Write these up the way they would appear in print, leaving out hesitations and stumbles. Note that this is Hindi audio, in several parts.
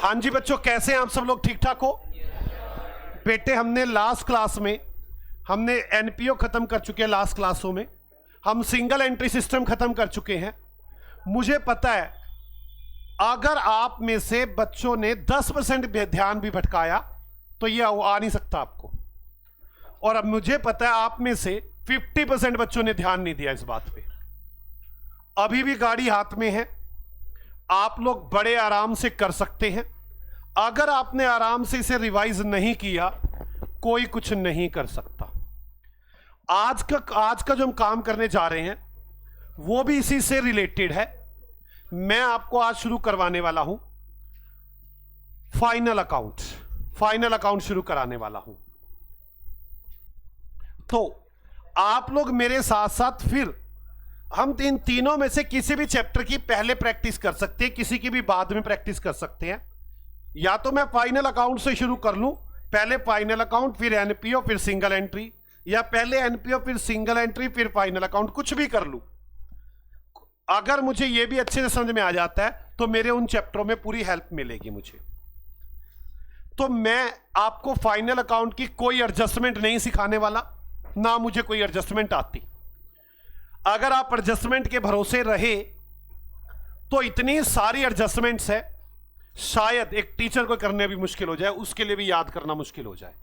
हाँ जी बच्चों, कैसे हैं आप सब लोग? ठीक ठाक हो? बेटे, हमने लास्ट क्लास में हमने एनपीओ खत्म कर चुके हैं। लास्ट क्लासों में हम सिंगल एंट्री सिस्टम खत्म कर चुके हैं। मुझे पता है अगर आप में से बच्चों ने 10% ध्यान भी भटकाया तो ये आ नहीं सकता आपको। और अब मुझे पता है आप में से 50% बच्चों ने ध्यान नहीं दिया इस बात पे। अभी भी गाड़ी हाथ में है, आप लोग बड़े आराम से कर सकते हैं। अगर आपने आराम से इसे रिवाइज नहीं किया, कोई कुछ नहीं कर सकता। आज का जो हम काम करने जा रहे हैं वो भी इसी से रिलेटेड है। मैं आपको आज शुरू करवाने वाला हूं फाइनल अकाउंट शुरू कराने वाला हूं। तो आप लोग मेरे साथ साथ फिर हम इन तीनों में से किसी भी चैप्टर की पहले प्रैक्टिस कर सकते हैं, किसी की भी बाद में प्रैक्टिस कर सकते हैं। या तो मैं फाइनल अकाउंट से शुरू कर लूं, पहले फाइनल अकाउंट फिर एनपीओ फिर सिंगल एंट्री, या पहले एनपीओ फिर सिंगल एंट्री फिर फाइनल अकाउंट, कुछ भी कर लूं। अगर मुझे यह भी अच्छे से समझ में आ जाता है तो मेरे उन चैप्टरों में पूरी हेल्प मिलेगी मुझे। तो मैं आपको फाइनल अकाउंट की कोई एडजस्टमेंट नहीं सिखाने वाला, ना मुझे कोई एडजस्टमेंट आती। अगर आप एडजस्टमेंट के भरोसे रहे तो इतनी सारी एडजस्टमेंट्स है, शायद एक टीचर को करने भी मुश्किल हो जाए, उसके लिए भी याद करना मुश्किल हो जाए।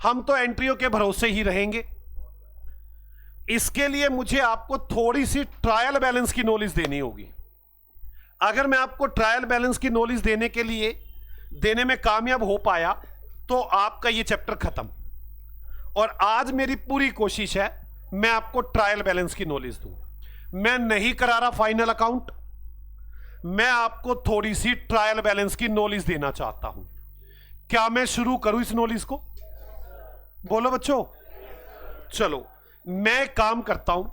हम तो एंट्रियों के भरोसे ही रहेंगे। इसके लिए मुझे आपको थोड़ी सी ट्रायल बैलेंस की नॉलेज देनी होगी। अगर मैं आपको ट्रायल बैलेंस की नॉलेज देने में कामयाब हो पाया तो आपका ये चैप्टर खत्म। और आज मेरी पूरी कोशिश है मैं आपको ट्रायल बैलेंस की नॉलेज दूं। मैं नहीं करा रहा फाइनल अकाउंट, मैं आपको थोड़ी सी ट्रायल बैलेंस की नॉलेज देना चाहता हूं। क्या मैं शुरू करूं इस नॉलेज को? बोलो बच्चों। चलो, मैं एक काम करता हूं,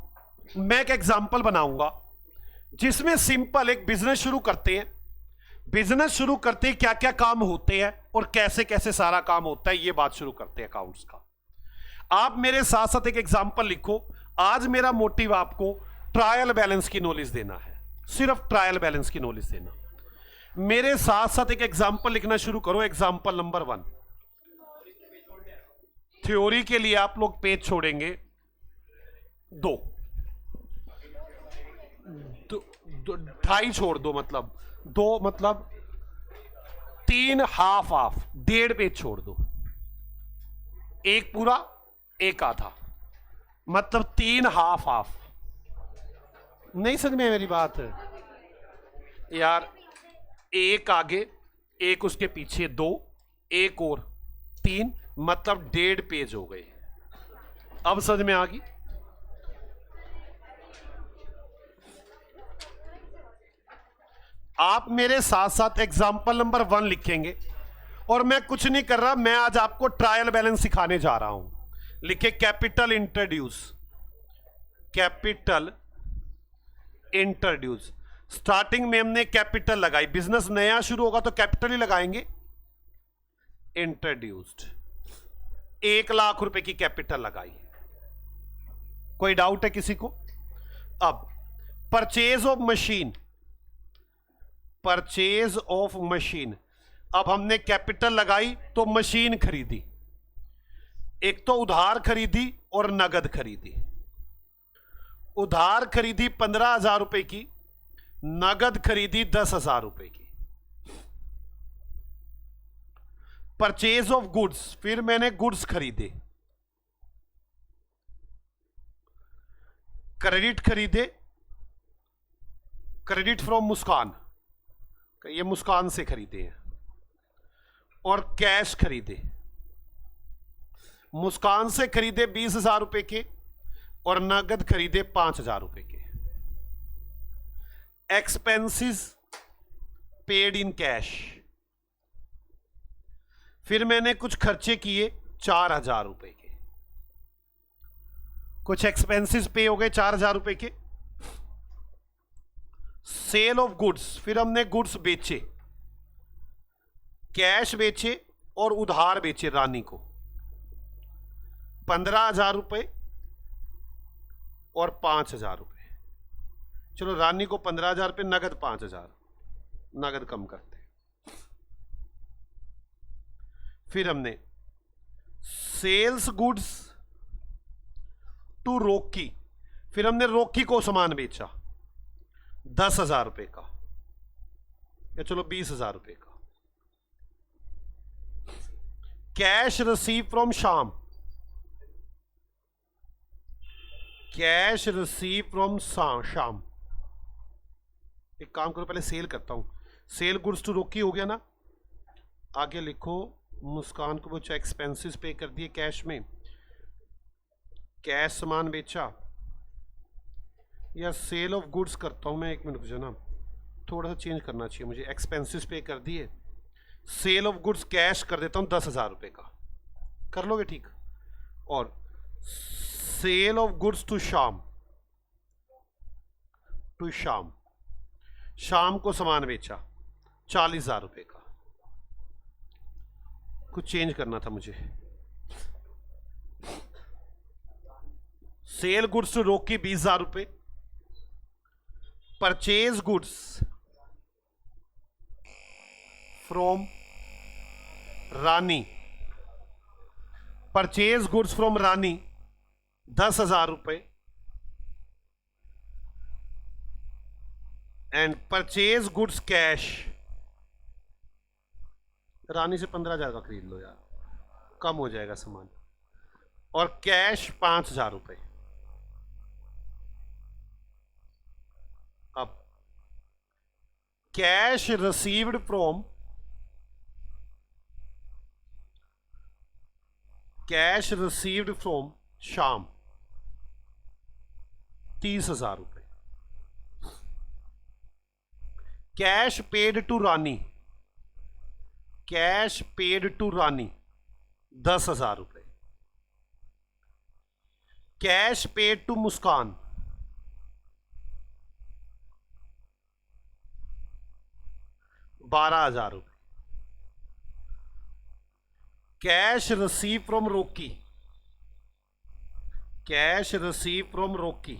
मैं एक एग्जांपल बनाऊंगा जिसमें सिंपल एक बिजनेस शुरू करते हैं। बिजनेस शुरू करते ही क्या क्या काम होते हैं और कैसे कैसे सारा काम होता है, ये बात शुरू करते हैं अकाउंट्स का। आप मेरे साथ साथ एक एग्जांपल लिखो। आज मेरा मोटिव आपको ट्रायल बैलेंस की नॉलेज देना है, सिर्फ ट्रायल बैलेंस की नॉलेज देना। मेरे साथ साथ एक एग्जांपल लिखना शुरू करो। Example number 1। थ्योरी के लिए आप लोग पेज छोड़ेंगे 2, 2.5 छोड़ दो, मतलब 2 मतलब 3 हाफ 1.5 पेज छोड़ दो। एक पूरा एक आधा, मतलब 3 हाफ। नहीं समझ में मेरी बात यार? एक आगे, एक उसके पीछे 2, एक और 3, मतलब 1.5 पेज हो गए। अब समझ में आ गई? आप मेरे साथ साथ एग्जाम्पल नंबर 1 लिखेंगे। और मैं कुछ नहीं कर रहा, मैं आज आपको ट्रायल बैलेंस सिखाने जा रहा हूं। लिखे कैपिटल इंट्रोड्यूस। स्टार्टिंग में हमने कैपिटल लगाई, बिजनेस नया शुरू होगा तो कैपिटल ही लगाएंगे। इंट्रोड्यूस्ड, 1 लाख रुपए की कैपिटल लगाई। कोई डाउट है किसी को? अब परचेज ऑफ मशीन, अब हमने कैपिटल लगाई तो मशीन खरीदी। एक तो उधार खरीदी और नगद खरीदी। उधार खरीदी 15,000 रुपए की, नगद खरीदी 10,000 रुपए की। परचेज ऑफ गुड्स, फिर मैंने गुड्स खरीदे। क्रेडिट खरीदे, क्रेडिट फ्रॉम मुस्कान, ये मुस्कान से खरीदे हैं। और कैश खरीदे, मुस्कान से खरीदे 20,000 रुपए के और नगद खरीदे 5,000 रुपए के। एक्सपेंसेस पेड इन कैश, फिर मैंने कुछ खर्चे किए 4,000 रुपए के। कुछ एक्सपेंसेस पे हो गए 4,000 रुपए के। सेल ऑफ गुड्स, फिर हमने गुड्स बेचे, कैश बेचे और उधार बेचे रानी को। 15,000 रुपए और 5,000 रुपए। चलो रानी को 15,000 रुपए, नगद 5,000, नगद कम करते। फिर हमने सेल्स गुड्स टू रोकी, फिर हमने रोकी को सामान बेचा 10,000 रुपए का, या चलो 20,000 रुपए का। कैश रिसीव फ्रॉम शाम, कैश रिसीव फ्रॉम शाम। एक काम करो, पहले सेल करता हूं। सेल गुड्स टू रोकी हो गया ना, आगे लिखो मुस्कान को वो एक्सपेंसेस पे कर दिए कैश में, कैश सामान बेचा, या सेल ऑफ गुड्स करता हूं मैं, एक मिनट जो ना थोड़ा सा चेंज करना चाहिए मुझे, एक्सपेंसेस पे कर दिए, सेल ऑफ गुड्स कैश कर देता हूं 10,000 रुपए का, कर लोगे ठीक। और सेल ऑफ गुड्स टू शाम, टू शाम, शाम को सामान बेचा 40,000 रुपए का, कुछ चेंज करना था मुझे। सेल गुड्स टू रोकी 20,000 रुपए, purchase goods from Rani, purchase goods from Rani 10,000 रुपए, and purchase goods cash, Rani से 15,000 का खरीद लो यार, कम हो जाएगा सामान, और कैश 5,000 रुपए। अब cash received from, cash received from Sham 30,000 रुपए, cash paid to Rani, cash paid to Rani 10,000 रुपए, कैश पेड टू मुस्कान 12,000 रुपए, cash receive from Rocky, cash receive from Rocky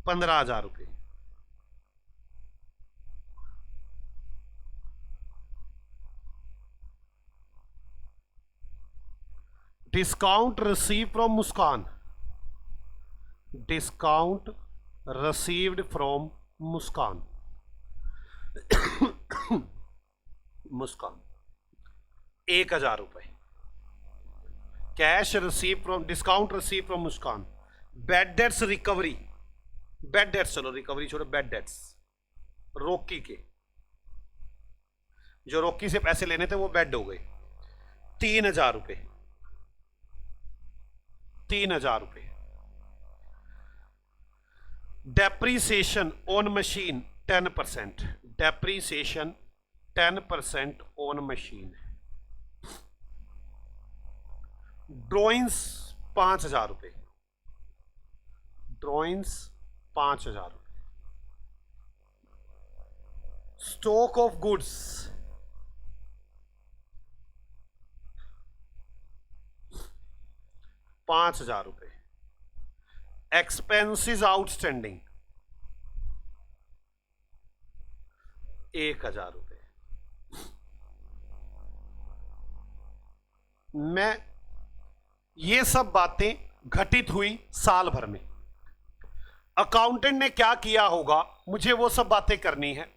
15,000 रुपए, discount receive from Muskan, discount received from Muskan, Muskan 1,000 रुपए, cash receive from, discount receive from Muskan, bad debts recovery, bad debts चलो रिकवरी छोड़ो, बेड डेट्स रोकी के, जो रोकी से पैसे लेने थे वो बेड हो गए 3,000 रुपए, 3,000 रुपए, depreciation on machine 10%, depreciation 10% on machine, drawings 5,000 रुपए, ड्रॉइंग्स 5,000 रुपए, स्टॉक ऑफ गुड्स 5,000 रुपए, एक्सपेंसेस आउटस्टैंडिंग 1,000 रुपए। मैं ये सब बातें घटित हुई साल भर में, अकाउंटेंट ने क्या किया होगा मुझे वो सब बातें करनी है।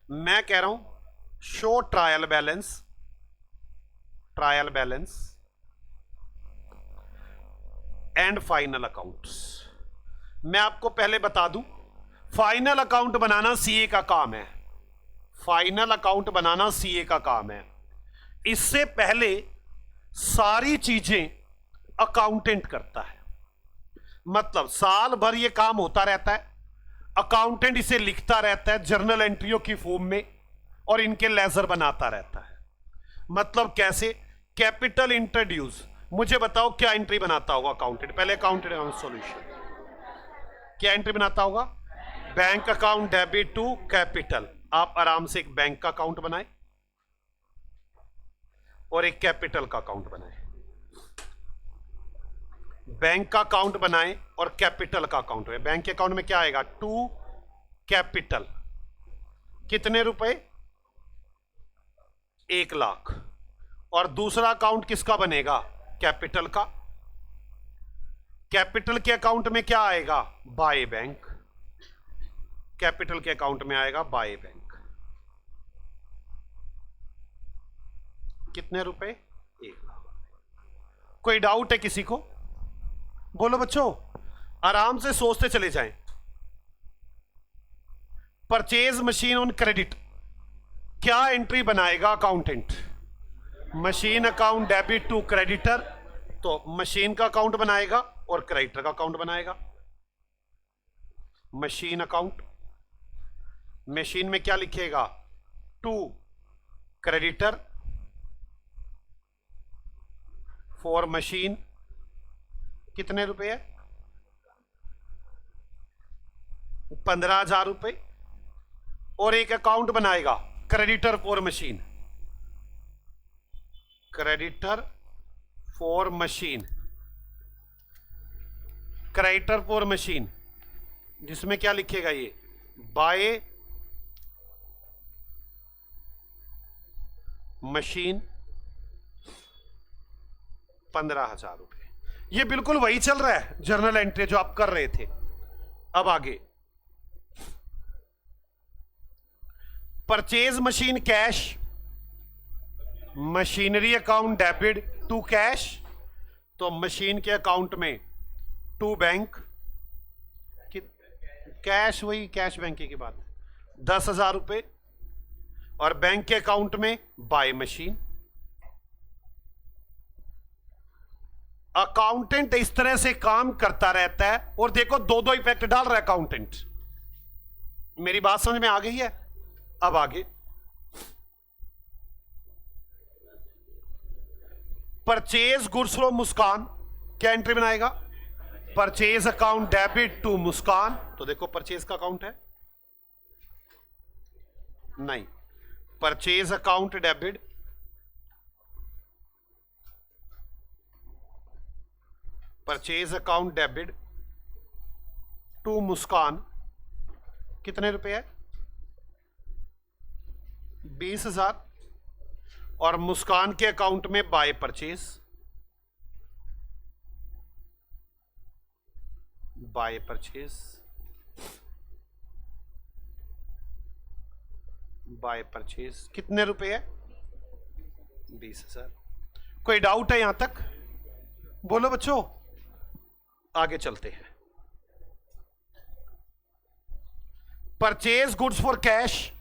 मैं कह रहा हूं show trial balance, trial balance and final accounts. मैं आपको पहले बता दूं, फाइनल अकाउंट बनाना सीए का काम है, फाइनल अकाउंट बनाना सीए का काम है। इससे पहले सारी चीजें अकाउंटेंट करता है, मतलब साल भर ये काम होता रहता है, अकाउंटेंट इसे लिखता रहता है जर्नल एंट्रियों की फॉर्म में और इनके लेजर बनाता रहता है। मतलब कैसे? कैपिटल इंट्रोड्यूस, मुझे बताओ क्या एंट्री बनाता होगा अकाउंटेंट? पहले अकाउंटेंट सॉल्यूशन, क्या एंट्री बनाता होगा? Bank account debit to capital. आप आराम से एक बैंक का अकाउंट बनाए और एक कैपिटल का अकाउंट बनाए, बैंक का अकाउंट बनाए और कैपिटल का अकाउंट है। बैंक के अकाउंट में क्या आएगा? टू कैपिटल, कितने रुपए? 1 लाख। और दूसरा अकाउंट किसका बनेगा? कैपिटल का। कैपिटल के अकाउंट में क्या आएगा? By bank. कैपिटल के अकाउंट में आएगा बाय बैंक। कितने रुपए? 1 लाख। कोई डाउट है किसी को? बोलो बच्चों, आराम से सोचते चले जाएं। परचेज मशीन ऑन क्रेडिट, क्या एंट्री बनाएगा accountant? Machine account debit to creditor, तो मशीन का अकाउंट बनाएगा और क्रेडिटर का अकाउंट बनाएगा। मशीन अकाउंट, मशीन में क्या लिखेगा? To creditor for machine. कितने रुपए है? 15,000 रुपए। और एक अकाउंट बनाएगा creditor for machine, creditor for machine, creditor for machine, जिसमें क्या लिखेगा? ये बाय मशीन 15,000 रुपए। ये बिल्कुल वही चल रहा है जर्नल एंट्री जो आप कर रहे थे। अब आगे, purchase machine cash, machinery account debit to cash, तो मशीन के अकाउंट में टू बैंक, कैश वही कैश बैंक की बात, 10,000 रुपए। और बैंक के अकाउंट में बाय मशीन। अकाउंटेंट इस तरह से काम करता रहता है और देखो दो दो इफेक्ट डाल रहा है अकाउंटेंट। मेरी बात समझ में आ गई है? अब आगे, परचेज गुड्स फ्रॉम मुस्कान, क्या एंट्री बनाएगा? Purchase account debit to Muskan, तो देखो परचेज का अकाउंट है नहीं, purchase account debit, purchase account debit to Muskan. कितने रुपए है? 20,000। और मुस्कान के अकाउंट में by purchase, by purchase, by purchase. कितने रुपए है? 20,000। कोई डाउट है यहां तक? बोलो बच्चों, आगे चलते हैं। Purchase goods for cash,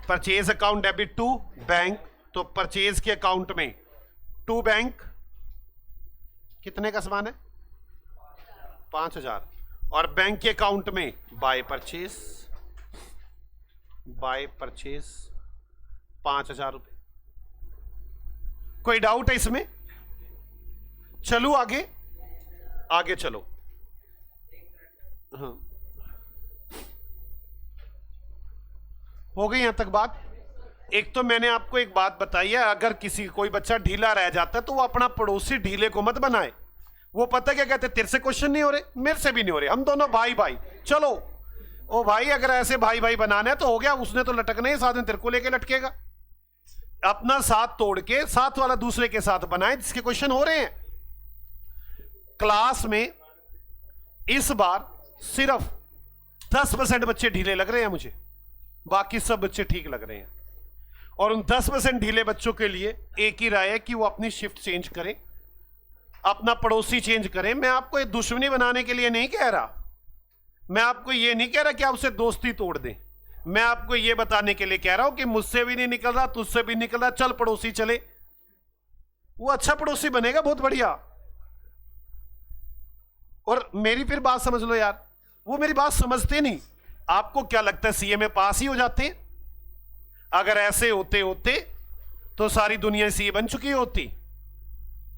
purchase account debit to bank, तो परचेज के अकाउंट में टू बैंक। कितने का सामान है? 5,000। और बैंक के अकाउंट में बाय परचेज, बाय परचेज 5,000 रुपए। कोई डाउट है इसमें? चलो आगे, आगे चलो। हाँ, हो गई यहां तक बात? एक तो मैंने आपको एक बात बताई है, अगर किसी कोई बच्चा ढीला रह जाता है तो वो अपना पड़ोसी ढीले को मत बनाए। वो पता क्या कहते, तेरे से क्वेश्चन नहीं हो रहे, मेरे से भी नहीं हो रहे, हम दोनों भाई भाई, चलो ओ भाई, अगर ऐसे भाई भाई बनाना है तो हो गया, उसने तो लटकना ही, साथ में तेरे को लेके लटकेगा। अपना साथ तोड़ के साथ वाला दूसरे के साथ बनाए जिसके क्वेश्चन हो रहे हैं। क्लास में इस बार सिर्फ 10% बच्चे ढीले लग रहे हैं मुझे, बाकी सब बच्चे ठीक लग रहे हैं। और उन 10% ढीले बच्चों के लिए एक ही राय है कि वो अपनी शिफ्ट चेंज करें, अपना पड़ोसी चेंज करें। मैं आपको ये दुश्मनी बनाने के लिए नहीं कह रहा, मैं आपको ये नहीं कह रहा कि आपसे दोस्ती तोड़ दें, मैं आपको ये बताने के लिए कह रहा हूं कि मुझसे भी नहीं निकल रहा, तुझसे भी निकल रहा, चल पड़ोसी चले, वो अच्छा पड़ोसी बनेगा, बहुत बढ़िया। और मेरी फिर बात समझ लो यार, वो मेरी बात समझते नहीं। आपको क्या लगता है सीए में पास ही हो जाते? अगर ऐसे होते होते तो सारी दुनिया सीए बन चुकी होती।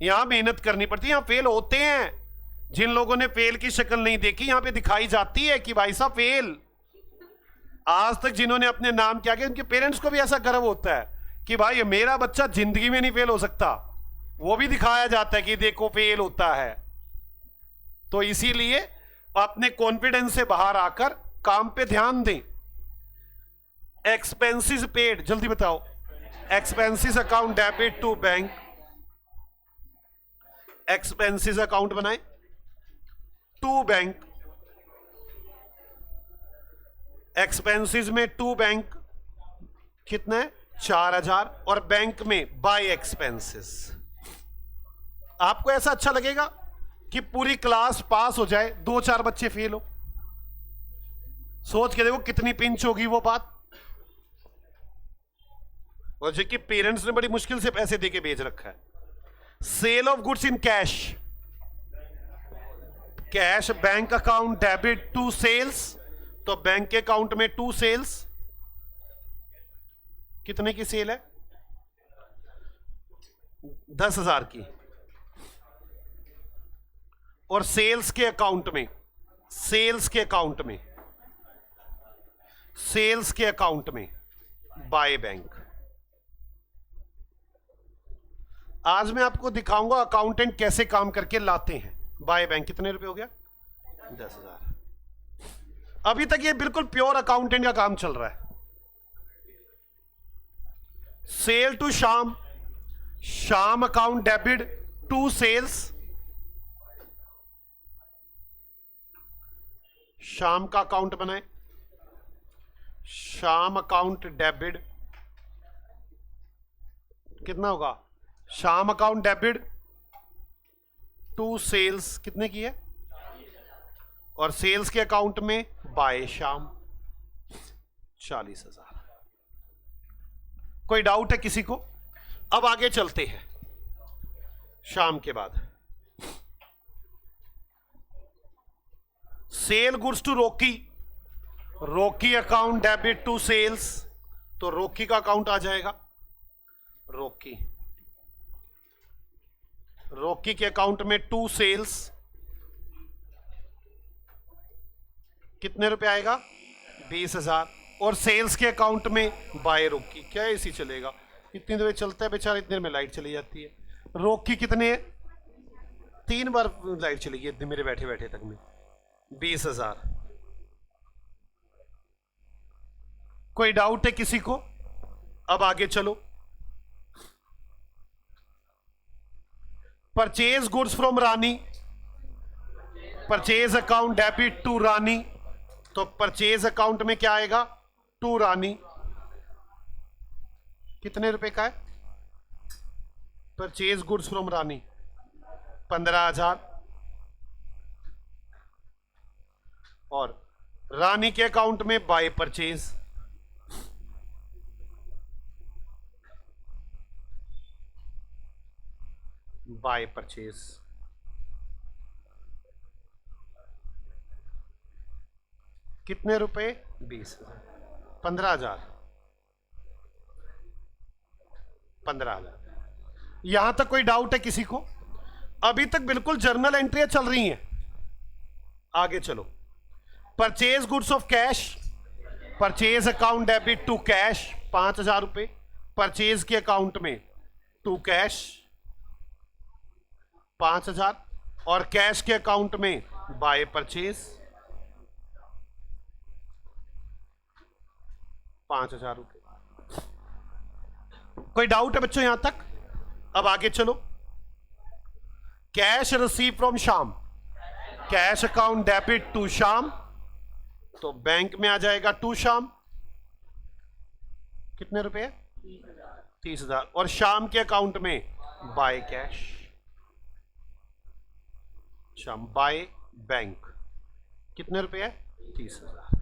यहां मेहनत करनी पड़ती है, यहां फेल होते हैं। जिन लोगों ने फेल की शक्ल नहीं देखी, यहां पे दिखाई जाती है कि भाई साहब फेल। आज तक जिन्होंने अपने नाम किया, उनके पेरेंट्स को भी ऐसा गर्व होता है कि भाई मेरा बच्चा जिंदगी में नहीं फेल हो सकता, वो भी दिखाया जाता है कि देखो फेल होता है। तो इसीलिए अपने कॉन्फिडेंस से बाहर आकर काम पे ध्यान दें। एक्सपेंसेस पेड, जल्दी बताओ। Expenses account debit to bank, expenses account बनाए टू बैंक, एक्सपेंसेस में टू बैंक कितना है 4000, और बैंक में बाय एक्सपेंसेस। आपको ऐसा अच्छा लगेगा कि पूरी क्लास पास हो जाए, 2-4 बच्चे फेल हो? सोच के देखो कितनी पिंच होगी वो बात। और जो कि पेरेंट्स ने बड़ी मुश्किल से पैसे देके भेज रखा है। Sale of goods in cash, cash bank account debit to sales, तो बैंक के अकाउंट में टू सेल्स, कितने की सेल है 10,000 की, और सेल्स के अकाउंट में, सेल्स के अकाउंट में, सेल्स के अकाउंट में बाय बैंक। आज मैं आपको दिखाऊंगा अकाउंटेंट कैसे काम करके लाते हैं। बाय बैंक कितने रुपए हो गया 10,000। अभी तक ये बिल्कुल प्योर अकाउंटेंट का काम चल रहा है। सेल टू शाम, शाम अकाउंट डेबिट टू सेल्स, शाम का अकाउंट बनाए, शाम अकाउंट डेबिट कितना होगा, शाम अकाउंट डेबिट टू सेल्स कितने की है, और सेल्स के अकाउंट में बाय शाम 40,000। कोई डाउट है किसी को? अब आगे चलते हैं। शाम के बाद सेल गुड्स टू रोकी, रोकी अकाउंट डेबिट टू सेल्स, तो रोकी का अकाउंट आ जाएगा रोकी, रोकी के अकाउंट में टू सेल्स कितने रुपए आएगा 20,000, और सेल्स के अकाउंट में बाय रोकी। क्या ऐसी चलेगा? इतनी देर चलता है बेचारा, इतनी देर में लाइट चली जाती है। रोकी कितने, 3 बार लाइट चली गई इतनी मेरे बैठे बैठे तक में, 20,000। कोई डाउट है किसी को? अब आगे चलो। Purchase goods from Rani, purchase account debit to Rani, तो परचेज अकाउंट में क्या आएगा टू रानी, कितने रुपए का है परचेज गुड्स फ्रॉम रानी 15,000, और रानी के अकाउंट में बाय परचेज बाय परचेज कितने रुपए 20,000, 15,000, 15,000। यहां तक कोई डाउट है किसी को? अभी तक बिल्कुल जर्नल एंट्रियां चल रही हैं। आगे चलो। Purchase goods of cash, purchase account debit to cash 5,000 रुपए, परचेज के अकाउंट में टू कैश 5,000, और कैश के अकाउंट में बाय परचेज 5,000 रुपए। कोई डाउट है बच्चों यहां तक? अब आगे चलो। कैश रिसीव फ्रॉम शाम, कैश अकाउंट डेबिट टू शाम, तो बैंक में आ जाएगा टू शाम, कितने रुपए 30,000, और शाम के अकाउंट में by cash, Shyam by bank कितने रुपए है 30,000।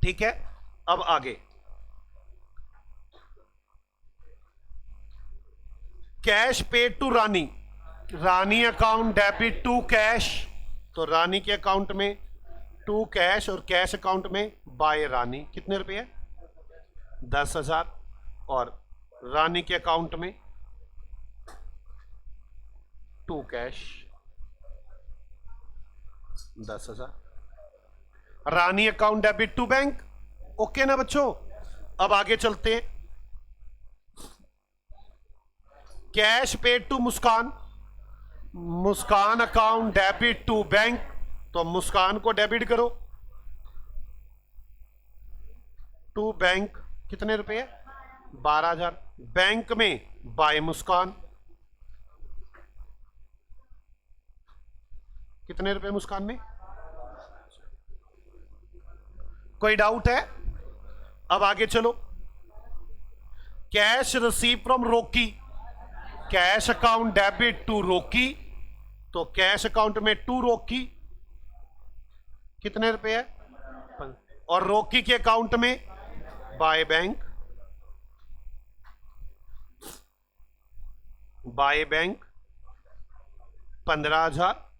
ठीक है। अब आगे cash paid to Rani, Rani account debit to cash, तो रानी के अकाउंट में टू कैश, और कैश अकाउंट में बाय रानी कितने रुपए है 10,000, और रानी के अकाउंट में to cash 10,000, Rani account debit to bank. Okay ना बच्चों? अब आगे चलते हैं। Cash paid to Muskan, Muskan account debit to bank, तो मुस्कान को डेबिट करो, टू बैंक कितने रुपए? 12,000। बैंक में बाय मुस्कान कितने रुपए मुस्कान में? कोई डाउट है? अब आगे चलो। Cash receive from Rocky, cash account debit to रोकी, तो कैश अकाउंट में टू रोकी कितने रुपए है? और रोकी के अकाउंट में बाय बैंक, बाय बैंक 15,000।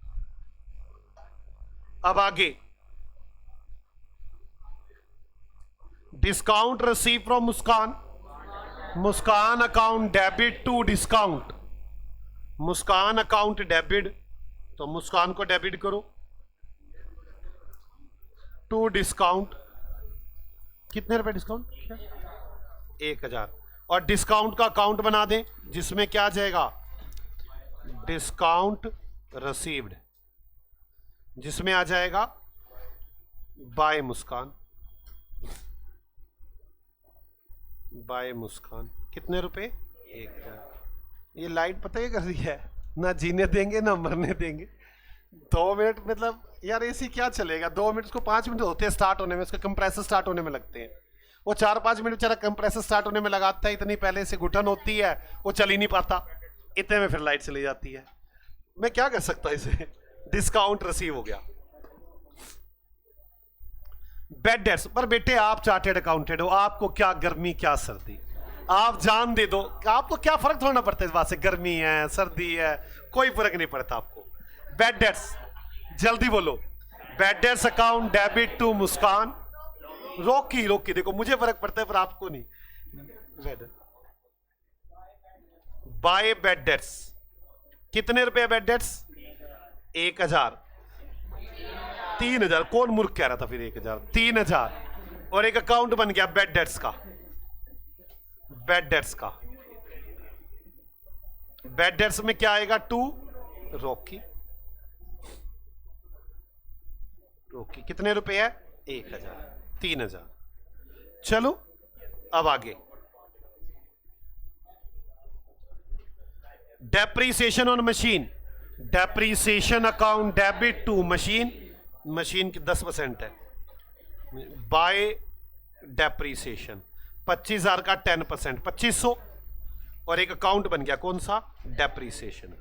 अब आगे discount receive from Muskan, Muskan account debit to discount, Muskan account debit, तो मुस्कान को डेबिट करो टू डिस्काउंट कितने रुपए डिस्काउंट? 1,000। और डिस्काउंट का अकाउंट बना दें जिसमें क्या आ जाएगा? डिस्काउंट रिसीव्ड, जिसमें आ जाएगा बाय मुस्कान, बाय मुस्कान कितने रुपए? 1,000। ये लाइट पता है कर रही है, ना जीने देंगे ना मरने देंगे। 2 मिनट मतलब यार एसी क्या चलेगा? 2 मिनट को 5 मिनट होते हैं स्टार्ट होने में, उसका कंप्रेसर स्टार्ट होने में लगते हैं। वो 4-5 मिनट बेचारा कंप्रेसर स्टार्ट होने में लगाता है, इतनी पहले से घुटन होती है, वो चल ही नहीं पाता, इतने में फिर लाइट चली जाती है। मैं क्या कर सकता इसे? डिस्काउंट रिसीव हो गया। बेड डेट्स पर बेटे आप चार्टेड अकाउंटेंट हो, आपको क्या गर्मी क्या सर्दी, आप जान दे दो, आपको क्या फर्क थोड़ा पड़ता है इस बात से? गर्मी है सर्दी है कोई फर्क नहीं पड़ता आपको। बेड डेट्स जल्दी बोलो। Bad debts account debit to Muskan, Rocky Rocky देखो मुझे फर्क पड़ता है पर आपको नहीं। बाय बेड डेट्स कितने रुपए बेड डेट्स? 1,000। 3,000 कौन मूर्ख कह रहा था? फिर 1,000 3,000 और एक अकाउंट बन गया बेड डेट्स का, बेड डेट्स का। बेड डेट्स में क्या आएगा? टू रोकी, रोकी कितने रुपए है? 1,000 3,000। चलो अब आगे depreciation on machine, depreciation account debit to machine, machine की 10% है, बाय डेप्रीसिएशन 25,000 का 10% 2,500 और एक अकाउंट बन गया कौन सा? डेप्रीसिएशन।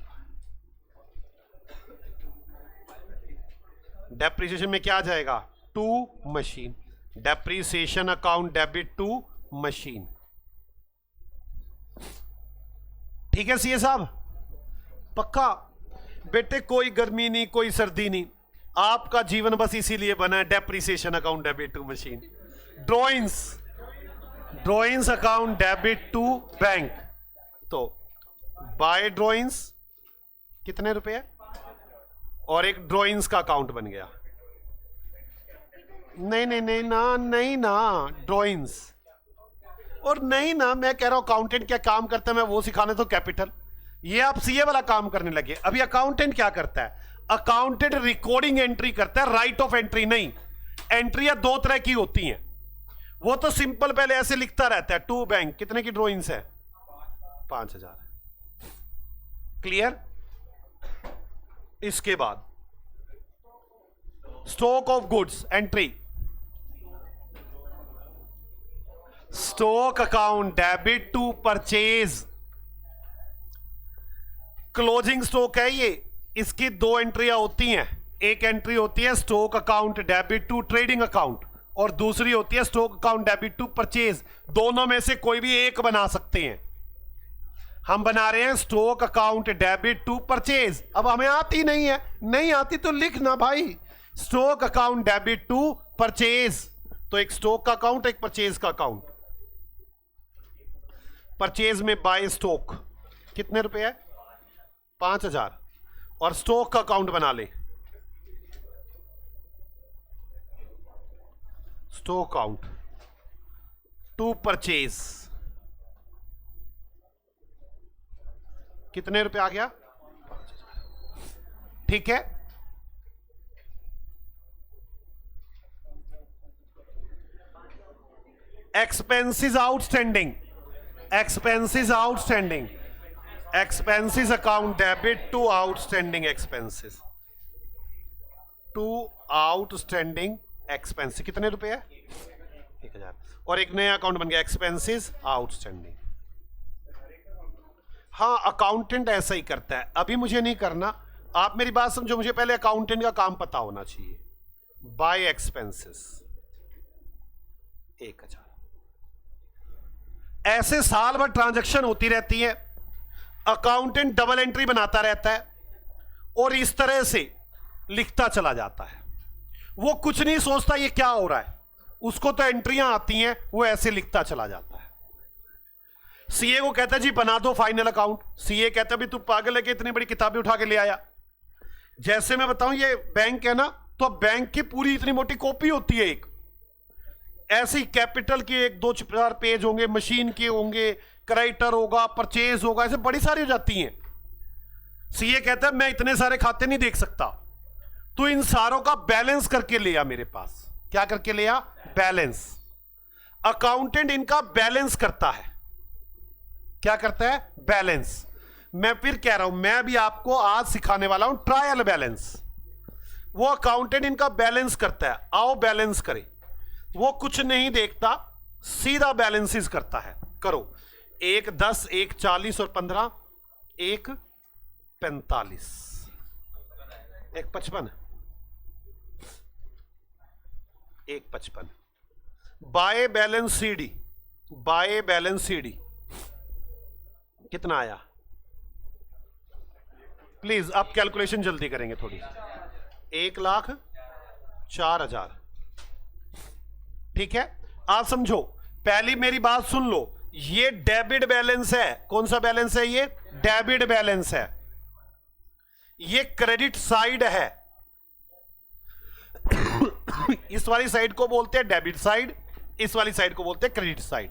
डेप्रीसिएशन में क्या आ जाएगा? To machine, depreciation account debit to machine. ठीक है सीए साहब? पक्का बेटे? कोई गर्मी नहीं कोई सर्दी नहीं, आपका जीवन बस इसीलिए बना है, depreciation account debit to machine. Drawings, drawings account debit to bank, तो बाय ड्रॉइंग्स कितने रुपए है? और एक ड्रॉइंग्स का अकाउंट बन गया। नहीं नहीं नहीं ना, नहीं ना ड्रॉइंग्स, और नहीं ना मैं कह रहा हूं अकाउंटेंट क्या काम करता है मैं वो सिखाने तो कैपिटल, ये आप सीए वाला काम करने लगे। अभी अकाउंटेंट क्या करता है? अकाउंटेंट रिकॉर्डिंग एंट्री करता है, राइट ऑफ एंट्री नहीं। एंट्रियां 2 तरह की होती हैं, वो तो सिंपल पहले ऐसे लिखता रहता है टू बैंक कितने की ड्रॉइंग्स है? 5,000। क्लियर? इसके बाद stock of goods entry, stock account debit to purchase, closing stock है ये, इसकी 2 एंट्रियां होती हैं। एक एंट्री होती है stock account debit to trading account और दूसरी होती है stock account debit to purchase. दोनों में से कोई भी एक बना सकते हैं। हम बना रहे हैं stock account debit to purchase. अब हमें आती नहीं है, नहीं आती तो लिखना भाई, stock account debit to purchase. तो एक स्टॉक का अकाउंट एक परचेज का अकाउंट। परचेज में बाय स्टॉक कितने रुपए है? 5,000 और स्टॉक का अकाउंट बना ले, स्टॉक अकाउंट टू परचेज कितने रुपए आ गया? 5,000। ठीक है, expenses outstanding, expenses outstanding, expenses account debit to outstanding expenses, to outstanding expense. कितने रुपए है? 1000। और एक नया अकाउंट बन गया एक्सपेंसेस आउटस्टैंडिंग। हाँ, अकाउंटेंट ऐसा ही करता है, अभी मुझे नहीं करना, आप मेरी बात समझो, मुझे पहले अकाउंटेंट का काम पता होना चाहिए। By expenses 1000। ऐसे साल भर ट्रांजैक्शन होती रहती है, अकाउंटेंट डबल एंट्री बनाता रहता है और इस तरह से लिखता चला जाता है। वो कुछ नहीं सोचता ये क्या हो रहा है, उसको तो एंट्रियां आती हैं, वो ऐसे लिखता चला जाता है। सीए को कहता है जी बना दो फाइनल अकाउंट, सीए कहता है भी तू पागल है कि इतनी बड़ी किताबें उठा के ले आया। जैसे मैं बताऊं ये बैंक है ना, तो बैंक की पूरी इतनी मोटी कॉपी होती है एक, ऐसी कैपिटल के 1-2-4 पेज होंगे, मशीन के होंगे, क्रेडिटर होगा, परचेज होगा, ऐसे बड़ी सारी हो जाती हैं। सीए कहता है मैं इतने सारे खाते नहीं देख सकता, तो इन सारों का बैलेंस करके ले आ मेरे पास। क्या करके ले आ? बैलेंस। अकाउंटेंट इनका बैलेंस करता है। क्या करता है? बैलेंस। मैं फिर कह रहा हूं, मैं भी आपको आज सिखाने वाला हूं ट्रायल बैलेंस। वो अकाउंटेंट इनका बैलेंस करता है, आओ बैलेंस करें। वो कुछ नहीं देखता, सीधा बैलेंसेस करता है। करो, 1 10, 1 40 और 15, 1 45, 1 55, 1 55। Bye balance CD, by balance CD कितना आया? प्लीज आप कैलकुलेशन जल्दी करेंगे थोड़ी। 1,04,000। ठीक है, आप समझो, पहली मेरी बात सुन लो, ये डेबिट बैलेंस है। कौन सा बैलेंस है? ये डेबिट बैलेंस है। ये क्रेडिट साइड है। इस वाली साइड को बोलते हैं डेबिट साइड, इस वाली साइड को बोलते हैं क्रेडिट साइड।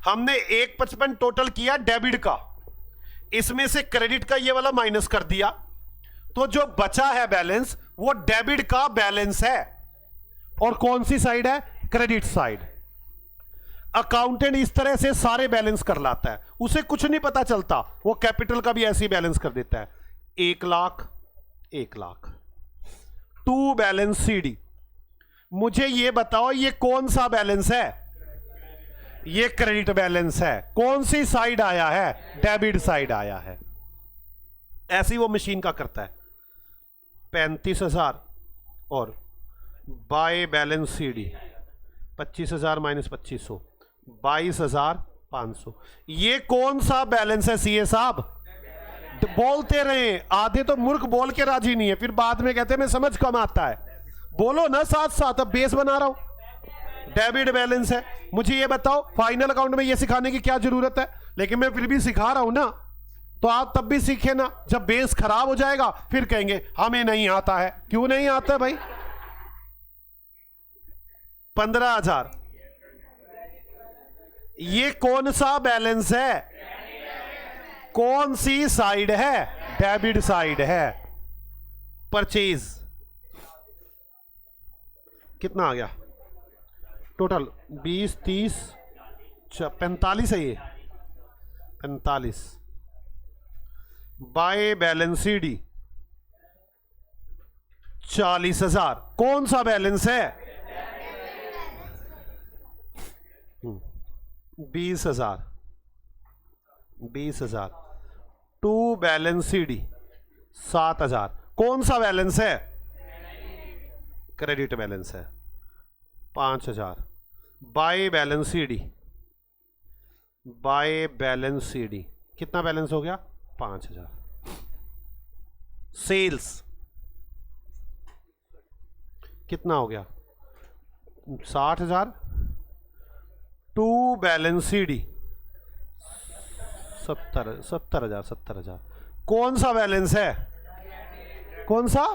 हमने 155 टोटल किया डेबिट का, इसमें से क्रेडिट का ये वाला माइनस कर दिया, तो जो बचा है बैलेंस वो डेबिट का बैलेंस है। और कौन सी साइड है? Credit side. अकाउंटेंट इस तरह से सारे बैलेंस कर लाता है, उसे कुछ नहीं पता चलता, वो कैपिटल का भी ऐसे ही बैलेंस कर देता है। 1 lakh, 1 lakh. To balance CD. मुझे ये बताओ ये कौन सा बैलेंस है? ये क्रेडिट बैलेंस है। कौन सी साइड आया है? डेबिट साइड आया है। ऐसी वो मशीन का करता है। 35,000 और बाय बैलेंस सीडी 25,000 माइनस 2500, 22,500। ये कौन सा बैलेंस है सीए साहब? बोलते रहे, आधे तो मूर्ख बोल के राजी नहीं है, फिर बाद में कहते हैं मैं समझ कम आता है। बोलो ना साथ साथ, अब बेस बना रहा हूं। डेबिट बैलेंस है। मुझे ये बताओ फाइनल अकाउंट में ये सिखाने की क्या जरूरत है? लेकिन मैं फिर भी सिखा रहा हूं ना, तो आप तब भी सीखे ना। जब बेस खराब हो जाएगा फिर कहेंगे हमें नहीं आता है। क्यों नहीं आता है भाई? 15,000। ये कौन सा बैलेंस है? कौन सी साइड है? डेबिट साइड है। परचेज कितना आ गया टोटल? 20 30 45 है ये, 45। By balance CD 40,000। कौन सा बैलेंस है? 20,000, 20,000। To balance CD 7,000। कौन सा बैलेंस है? क्रेडिट बैलेंस है। 5,000। By balance CD, by balance CD कितना बैलेंस हो गया? 5,000। सेल्स कितना हो गया? 60,000। To balance CD 70,000। कौन सा बैलेंस है? कौन सा?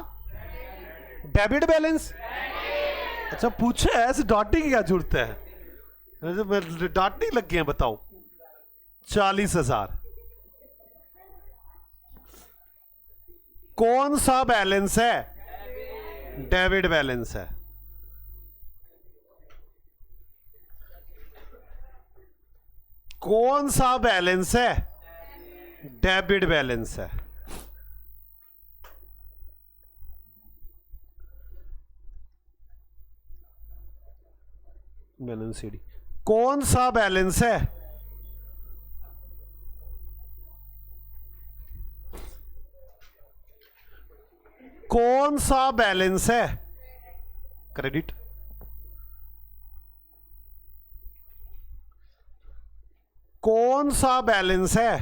Debit balance. अच्छा पूछे ऐसे डांटने की क्या जरूरत है? डांटने लग गए हैं, बताओ। 40,000। कौन सा बैलेंस है? डेबिट बैलेंस है। कौन सा बैलेंस है? डेबिट बैलेंस है। बैलेंस सीडी कौन सा बैलेंस है? कौन सा बैलेंस है? क्रेडिट। कौन सा बैलेंस है?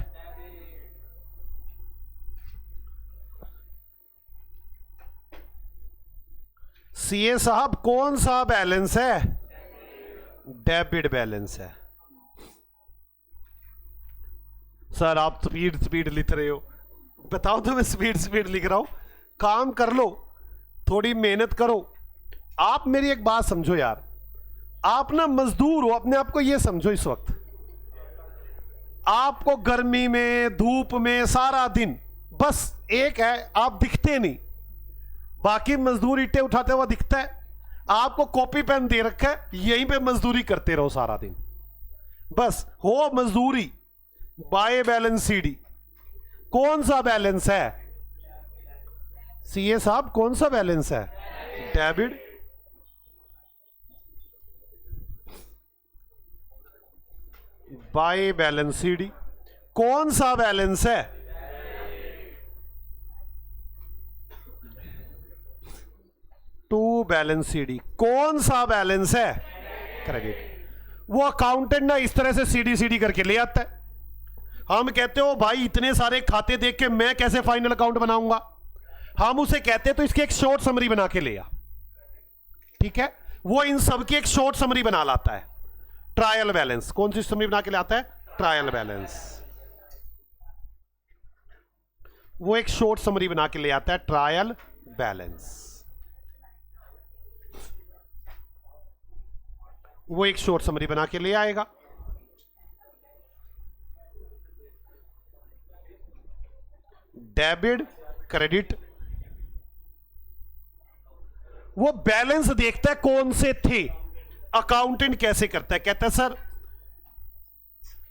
सीए साहब कौन सा बैलेंस है? डेबिट बैलेंस है। सर आप स्पीड स्पीड लिख रहे हो। बताओ तो मैं स्पीड स्पीड लिख रहा हूं। काम कर लो, थोड़ी मेहनत करो। आप मेरी एक बात समझो यार, आप ना मजदूर हो, अपने आप को ये समझो। इस वक्त आपको गर्मी में धूप में सारा दिन बस एक है, आप दिखते नहीं। बाकी मजदूर ईंटें उठाते हुआ दिखता है। आपको कॉपी पेन दे रखा है, यहीं पे मजदूरी करते रहो सारा दिन, बस हो मजदूरी। बाय बैलेंस सीडी कौन सा बैलेंस है? सीए साहब कौन सा बैलेंस है? डेबिट। बाय बैलेंस सीडी कौन सा बैलेंस है? टू बैलेंस सीडी कौन सा बैलेंस है? क्रेडिट। वो अकाउंटेंट ना इस तरह से सीडी सीडी करके ले आता है। हम कहते हो भाई इतने सारे खाते देख के मैं कैसे फाइनल अकाउंट बनाऊंगा। हम उसे कहते तो इसकी एक शॉर्ट समरी बना के ले आ। ठीक है, वो इन सब की एक शॉर्ट समरी बना लाता है। ट्रायल बैलेंस कौन सी समरी बना के लाता है? Trial balance. वो एक शॉर्ट समरी बना के ले आता है, ट्रायल बैलेंस। वो एक शॉर्ट समरी बना के ले आएगा। डेबिट क्रेडिट, वो बैलेंस देखता है कौन से थे। अकाउंटेंट कैसे करता है? कहता है सर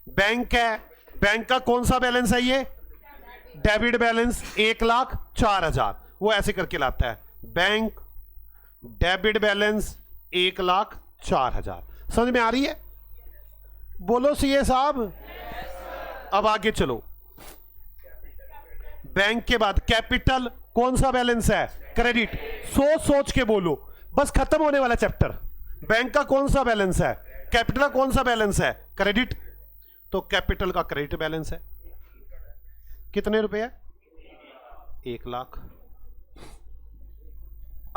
बैंक है, बैंक का कौन सा बैलेंस है? ये डेबिट बैलेंस 1,04,000। वो ऐसे करके लाता है, बैंक डेबिट बैलेंस 1,04,000। समझ में आ रही है? बोलो सीए साहब। अब आगे चलो। बैंक के बाद कैपिटल कौन सा बैलेंस है? क्रेडिट। सोच सोच के बोलो, बस खत्म होने वाला चैप्टर। बैंक का कौन सा बैलेंस है? कैपिटल का कौन सा बैलेंस है? क्रेडिट। तो कैपिटल का क्रेडिट बैलेंस है कितने रुपए है? 1,00,000।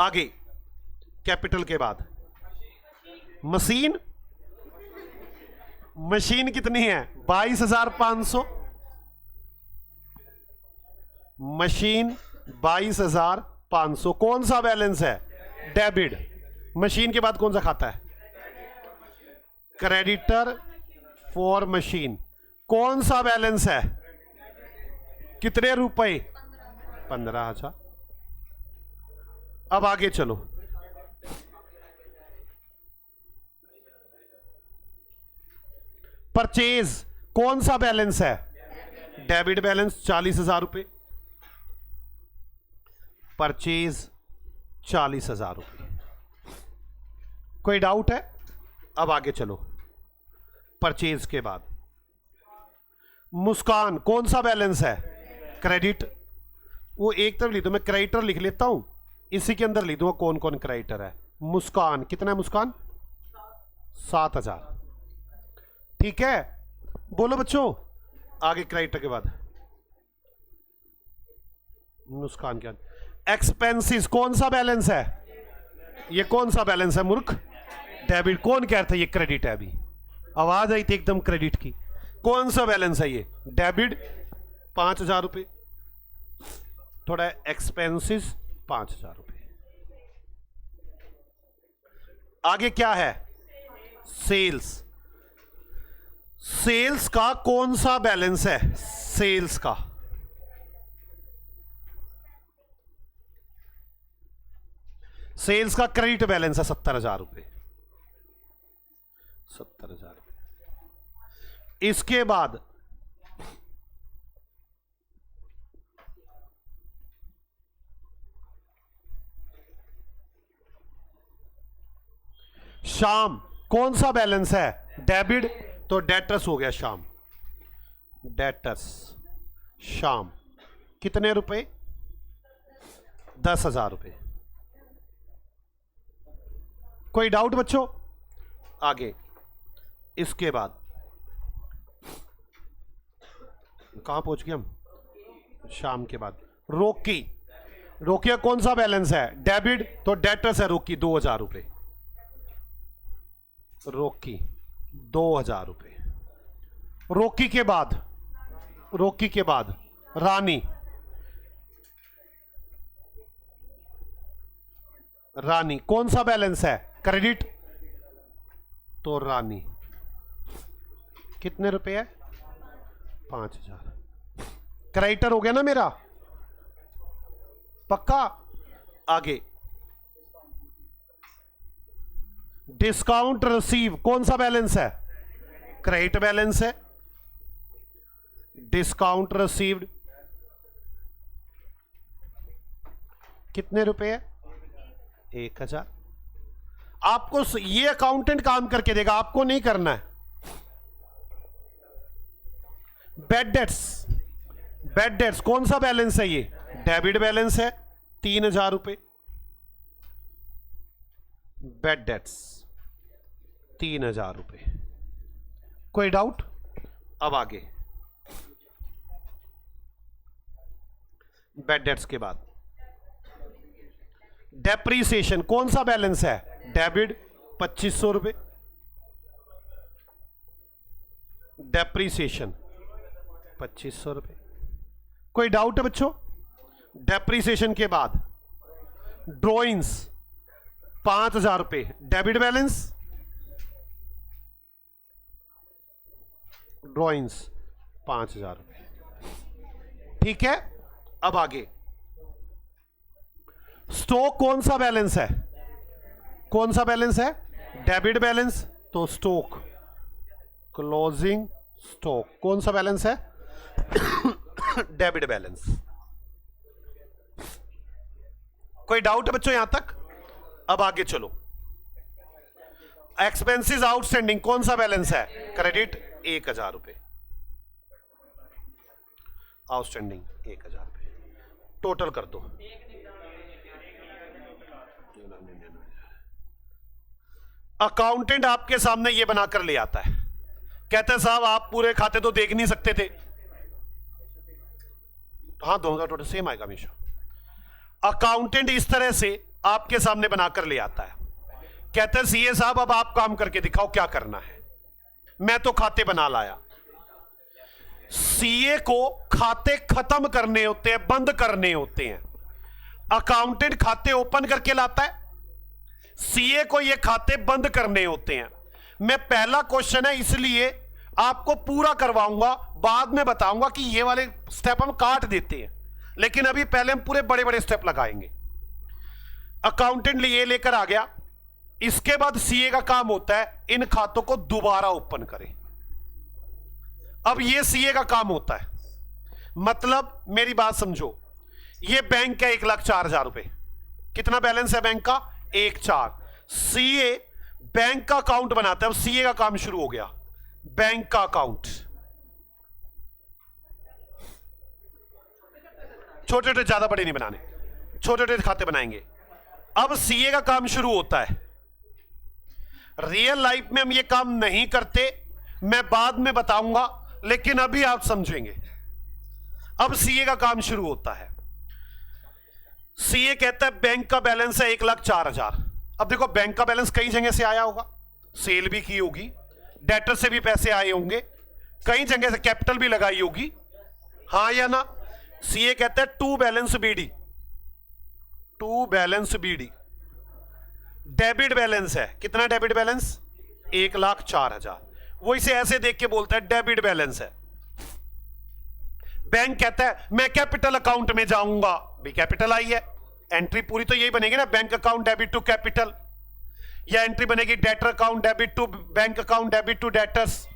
आगे कैपिटल के बाद मशीन। मशीन कितनी है? 22,500। मशीन 22,500 कौन सा बैलेंस है? डेबिट। मशीन के बाद कौन सा खाता है? Creditor for machine. कौन सा बैलेंस है? कितने रुपए? 15,000। अब आगे चलो। परचेज कौन सा बैलेंस है? डेबिट बैलेंस 40,000 रुपए। परचेज 40,000 रुपए। कोई डाउट है? अब आगे चलो। परचेज के बाद मुस्कान कौन सा बैलेंस है? क्रेडिट। वो एक तरफ लिख दो, मैं क्रेडिटर लिख लेता हूं, इसी के अंदर लिख दूंगा कौन कौन क्रेडिटर है। मुस्कान कितना है? मुस्कान 7,000। ठीक है, बोलो बच्चों। आगे क्रेडिटर के बाद मुस्कान के बाद एक्सपेंसेस कौन सा बैलेंस है? ये कौन सा बैलेंस है मूर्ख? डेबिट। कौन कहता है ये क्रेडिट है? अभी आवाज आई थी एकदम क्रेडिट की। कौन सा बैलेंस है ये? डेबिट 5,000 रुपए। थोड़ा एक्सपेंसेस 5,000 रुपए। आगे क्या है? सेल्स। सेल्स का कौन सा बैलेंस है? सेल्स का सेल्स का क्रेडिट बैलेंस है 70,000 रुपए। 70,000 रुपए। इसके बाद शाम, कौन सा बैलेंस है? डेबिट, तो डेटर्स हो गया शाम। डेटर्स शाम कितने रुपए? 10,000 रुपए। कोई डाउट बच्चों? आगे इसके बाद कहां पहुंच गए हम? शाम के बाद रोकी। रोकी का कौन सा बैलेंस है? डेबिट, तो डेटर्स है रोकी 2,000 रुपए। रोकी 2,000 रुपए। रोकी के बाद, रोकी के बाद रानी। रानी कौन सा बैलेंस है? क्रेडिट, तो रानी कितने रुपए है? 5,000। क्रेडिटर हो गया ना मेरा, पक्का? आगे डिस्काउंट रिसीव, कौन सा बैलेंस है? क्रेडिट बैलेंस है। डिस्काउंट रिसीव्ड कितने रुपए है? 1,000। आपको ये अकाउंटेंट काम करके देगा, आपको नहीं करना है। बैड डेट्स, बैड डेट्स कौन सा बैलेंस है? ये डेबिट बैलेंस है 3,000 रुपए। बैड डेट्स 3,000 रुपए। कोई डाउट? अब आगे बैड डेट्स के बाद डेप्रीसिएशन, कौन सा बैलेंस है? डेबिट 2,500 रुपए। डेप्रीसिएशन 2,500 रुपए। कोई डाउट है बच्चों? डेप्रीसिएशन के बाद ड्रॉइंग्स 5,000 रुपए। डेबिट बैलेंस, ड्रॉइंग्स 5,000 रुपए। ठीक है। अब आगे स्टॉक, कौन सा बैलेंस है? कौन सा बैलेंस है? डेबिट बैलेंस, तो स्टॉक क्लोजिंग स्टॉक कौन सा बैलेंस है? Debit balance. कोई डाउट है बच्चों यहां तक? अब आगे चलो। एक्सपेंसेस आउटस्टैंडिंग कौन सा बैलेंस है? क्रेडिट 1,000 रुपए। आउटस्टैंडिंग 1,000 रुपए। टोटल कर दो। अकाउंटेंट आपके सामने ये बनाकर ले आता है, कहते हैं साहब आप पूरे खाते तो देख नहीं सकते थे। हाँ, दोनों का टोटल सेम आएगा हमेशा। अकाउंटेंट इस तरह से आपके सामने बनाकर ले आता है, कहते हैं सीए साहब अब आप काम करके दिखाओ क्या करना है। मैं तो खाते बना लाया। सीए को खाते खत्म करने होते हैं, बंद करने होते हैं। अकाउंटेंट खाते ओपन करके लाता है, सीए को ये खाते बंद करने होते हैं। मैं पहला क्वेश्चन है इसलिए आपको पूरा करवाऊंगा, बाद में बताऊंगा कि ये वाले स्टेप हम काट देते हैं, लेकिन अभी पहले हम पूरे बड़े बड़े स्टेप लगाएंगे। अकाउंटेंट ये लेकर आ गया, इसके बाद सीए का काम होता है इन खातों को दोबारा ओपन करें। अब ये सीए का काम होता है, मतलब मेरी बात समझो, ये बैंक का 1,04,000 रुपए, कितना बैलेंस है बैंक का? 1,04,000। सीए बैंक का अकाउंट बनाता है। अब सीए का काम शुरू हो गया, बैंक का अकाउंट। छोटे छोटे, ज्यादा बड़े नहीं बनाने, छोटे छोटे खाते बनाएंगे। अब सीए का काम शुरू होता है। रियल लाइफ में हम ये काम नहीं करते, मैं बाद में बताऊंगा, लेकिन अभी आप समझेंगे। अब सीए का काम शुरू होता है। सीए कहता है बैंक का बैलेंस है 1,04,000। अब देखो बैंक का बैलेंस कई जगह से आया होगा, सेल भी की होगी, डेटर से भी पैसे आए होंगे, कई जगह से कैपिटल भी लगाई होगी, हाँ या ना? सीए कहता है to balance BD, to balance BD debit balance है। कितना डेबिट बैलेंस? 1,04,000। वो इसे ऐसे देख के बोलता है डेबिट बैलेंस है। बैंक कहता है मैं कैपिटल अकाउंट में जाऊंगा, भी कैपिटल आई है, एंट्री पूरी तो यही बनेगी ना, bank account debit to capital, या एंट्री बनेगी debtor account debit to bank account debit to debtors,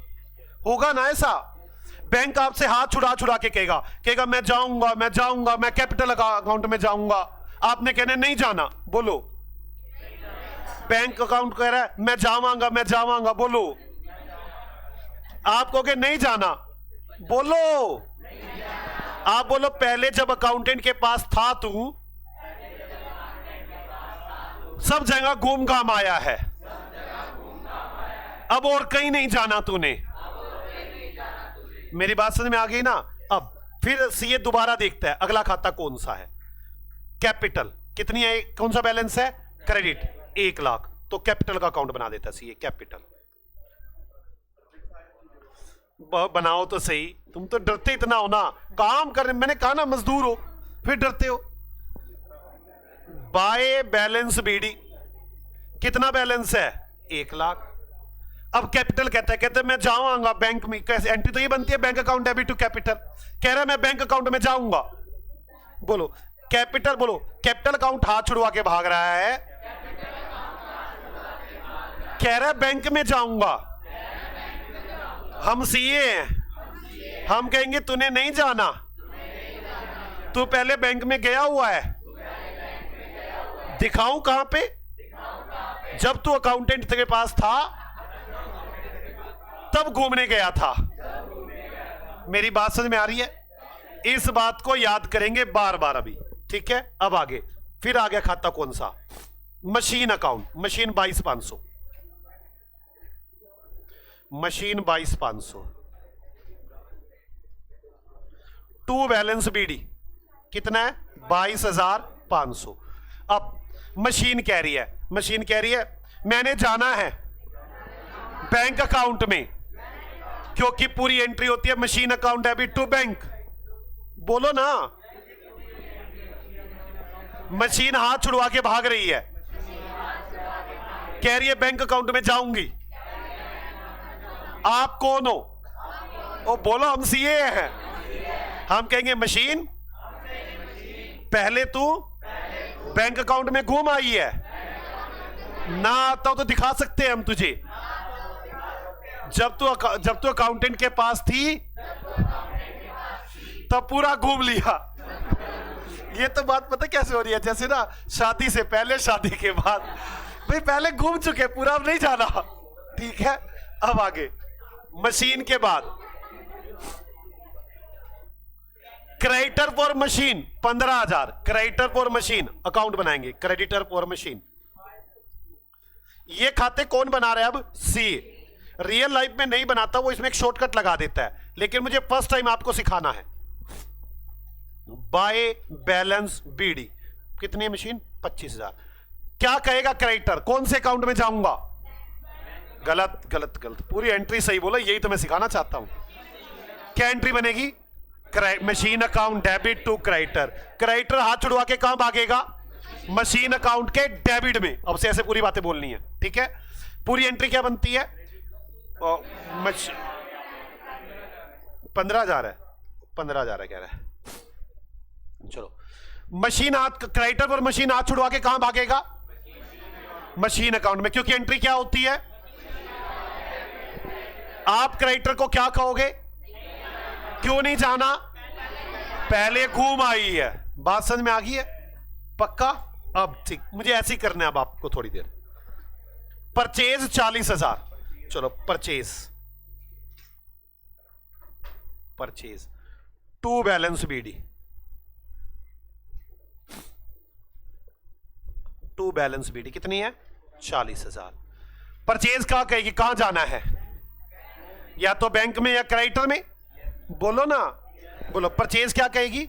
होगा ना ऐसा? बैंक आपसे हाथ छुड़ा छुड़ा के कहेगा कहेगा मैं जाऊंगा मैं जाऊंगा, मैं कैपिटल अकाउंट में जाऊंगा। आपने कहने नहीं जाना, बोलो। बैंक अकाउंट कह रहा है मैं जावांगा मैं जावांगा, बोलो। आप कहोगे नहीं जाना, बोलो। आप बोलो पहले जब अकाउंटेंट के पास था तू, सब जगह घूम घाम आया है, अब और कहीं नहीं जाना तूने। मेरी बात समझ में आ गई ना? अब फिर सीए दोबारा देखता है अगला खाता कौन सा है। कैपिटल कितनी है, कौन सा बैलेंस है? क्रेडिट 1 लाख, तो कैपिटल का अकाउंट बना देता सीए। कैपिटल बनाओ तो सही, तुम तो डरते इतना हो ना काम करने। मैंने कहा ना मजदूर हो, फिर डरते हो। बाय बैलेंस बीडी कितना बैलेंस है? 1 लाख। अब कैपिटल कहता है मैं जाऊंगा बैंक में। कैसे एंट्री तो ये बनती है bank account debit to capital. कह रहा है मैं बैंक अकाउंट में जाऊंगा, बोलो। कैपिटल बोलो, कैपिटल अकाउंट हाथ छुड़वा के भाग रहा है, कह रहा है बैंक में जाऊंगा। हम सीए हैं, हम कहेंगे तूने नहीं जाना, तू पहले बैंक में गया हुआ है। दिखाऊं कहां पे? जब तू अकाउंटेंट के पास था तब घूमने गया था। मेरी बात समझ में आ रही है? इस बात को याद करेंगे बार बार अभी, ठीक है? अब आगे फिर आ गया खाता कौन सा? Machine account. Machine 22,500, machine 22,500। To balance BD कितना है? 22,500। अब मशीन कह रही है मैंने जाना है बैंक अकाउंट में, क्योंकि पूरी एंट्री होती है machine account debit to bank. बोलो ना। मशीन हाथ छुड़वा के भाग रही है, कह रही है बैंक अकाउंट में जाऊंगी। आप कौन हो? ओ बोलो, हम सीए हैं। हम कहेंगे मशीन पहले तू बैंक अकाउंट में घूम आई है ना, आता तो दिखा सकते हैं हम तुझे। जब तू अकाउंटेंट के पास थी तब पूरा घूम लिया। ये तो बात पता कैसे हो रही है? जैसे ना शादी से पहले शादी के बाद। भाई पहले घूम चुके, पूरा अब नहीं जाना, ठीक है? अब आगे मशीन के बाद creditor for machine 15,000। Creditor for machine account बनाएंगे। क्रेडिटर फॉर मशीन, ये खाते कौन बना रहे हैं? अब सी। रियल लाइफ में नहीं बनाता वो, इसमें एक शॉर्टकट लगा देता है, लेकिन मुझे फर्स्ट टाइम आपको सिखाना है। बाय बैलेंस बीडी कितनी है मशीन? 25,000। क्या कहेगा क्रेडिटर? कौन से अकाउंट में जाऊंगा? गलत गलत गलत, पूरी एंट्री सही बोला, यही तो मैं सिखाना चाहता हूं। क्या एंट्री बनेगी? Machine account debit to creditor. Creditor हाथ छुड़वा के कहां भागेगा? मशीन अकाउंट के डेबिट में। अब से ऐसे पूरी बातें बोलनी है, ठीक है? पूरी एंट्री क्या बनती है? 15,000 है, 15,000 है कह रहा है। चलो, मशीन हाथ, क्रेडिटर पर मशीन हाथ छुड़वा के कहां भागेगा? मशीन अकाउंट में, क्योंकि एंट्री क्या होती है? आप क्रेडिटर को क्या कहोगे? क्यों नहीं जाना? पहले घूम आई है। बात समझ में आ गई है? पक्का? अब ठीक, मुझे ऐसे ही करना है अब आपको थोड़ी देर। परचेज 40,000। चलो purchase to balance BD. To balance BD कितनी है? 40,000। परचेज कहां कहेगी? कहां जाना है? या तो बैंक में या क्रेडिटर में। बोलो ना, बोलो। परचेज क्या कहेगी?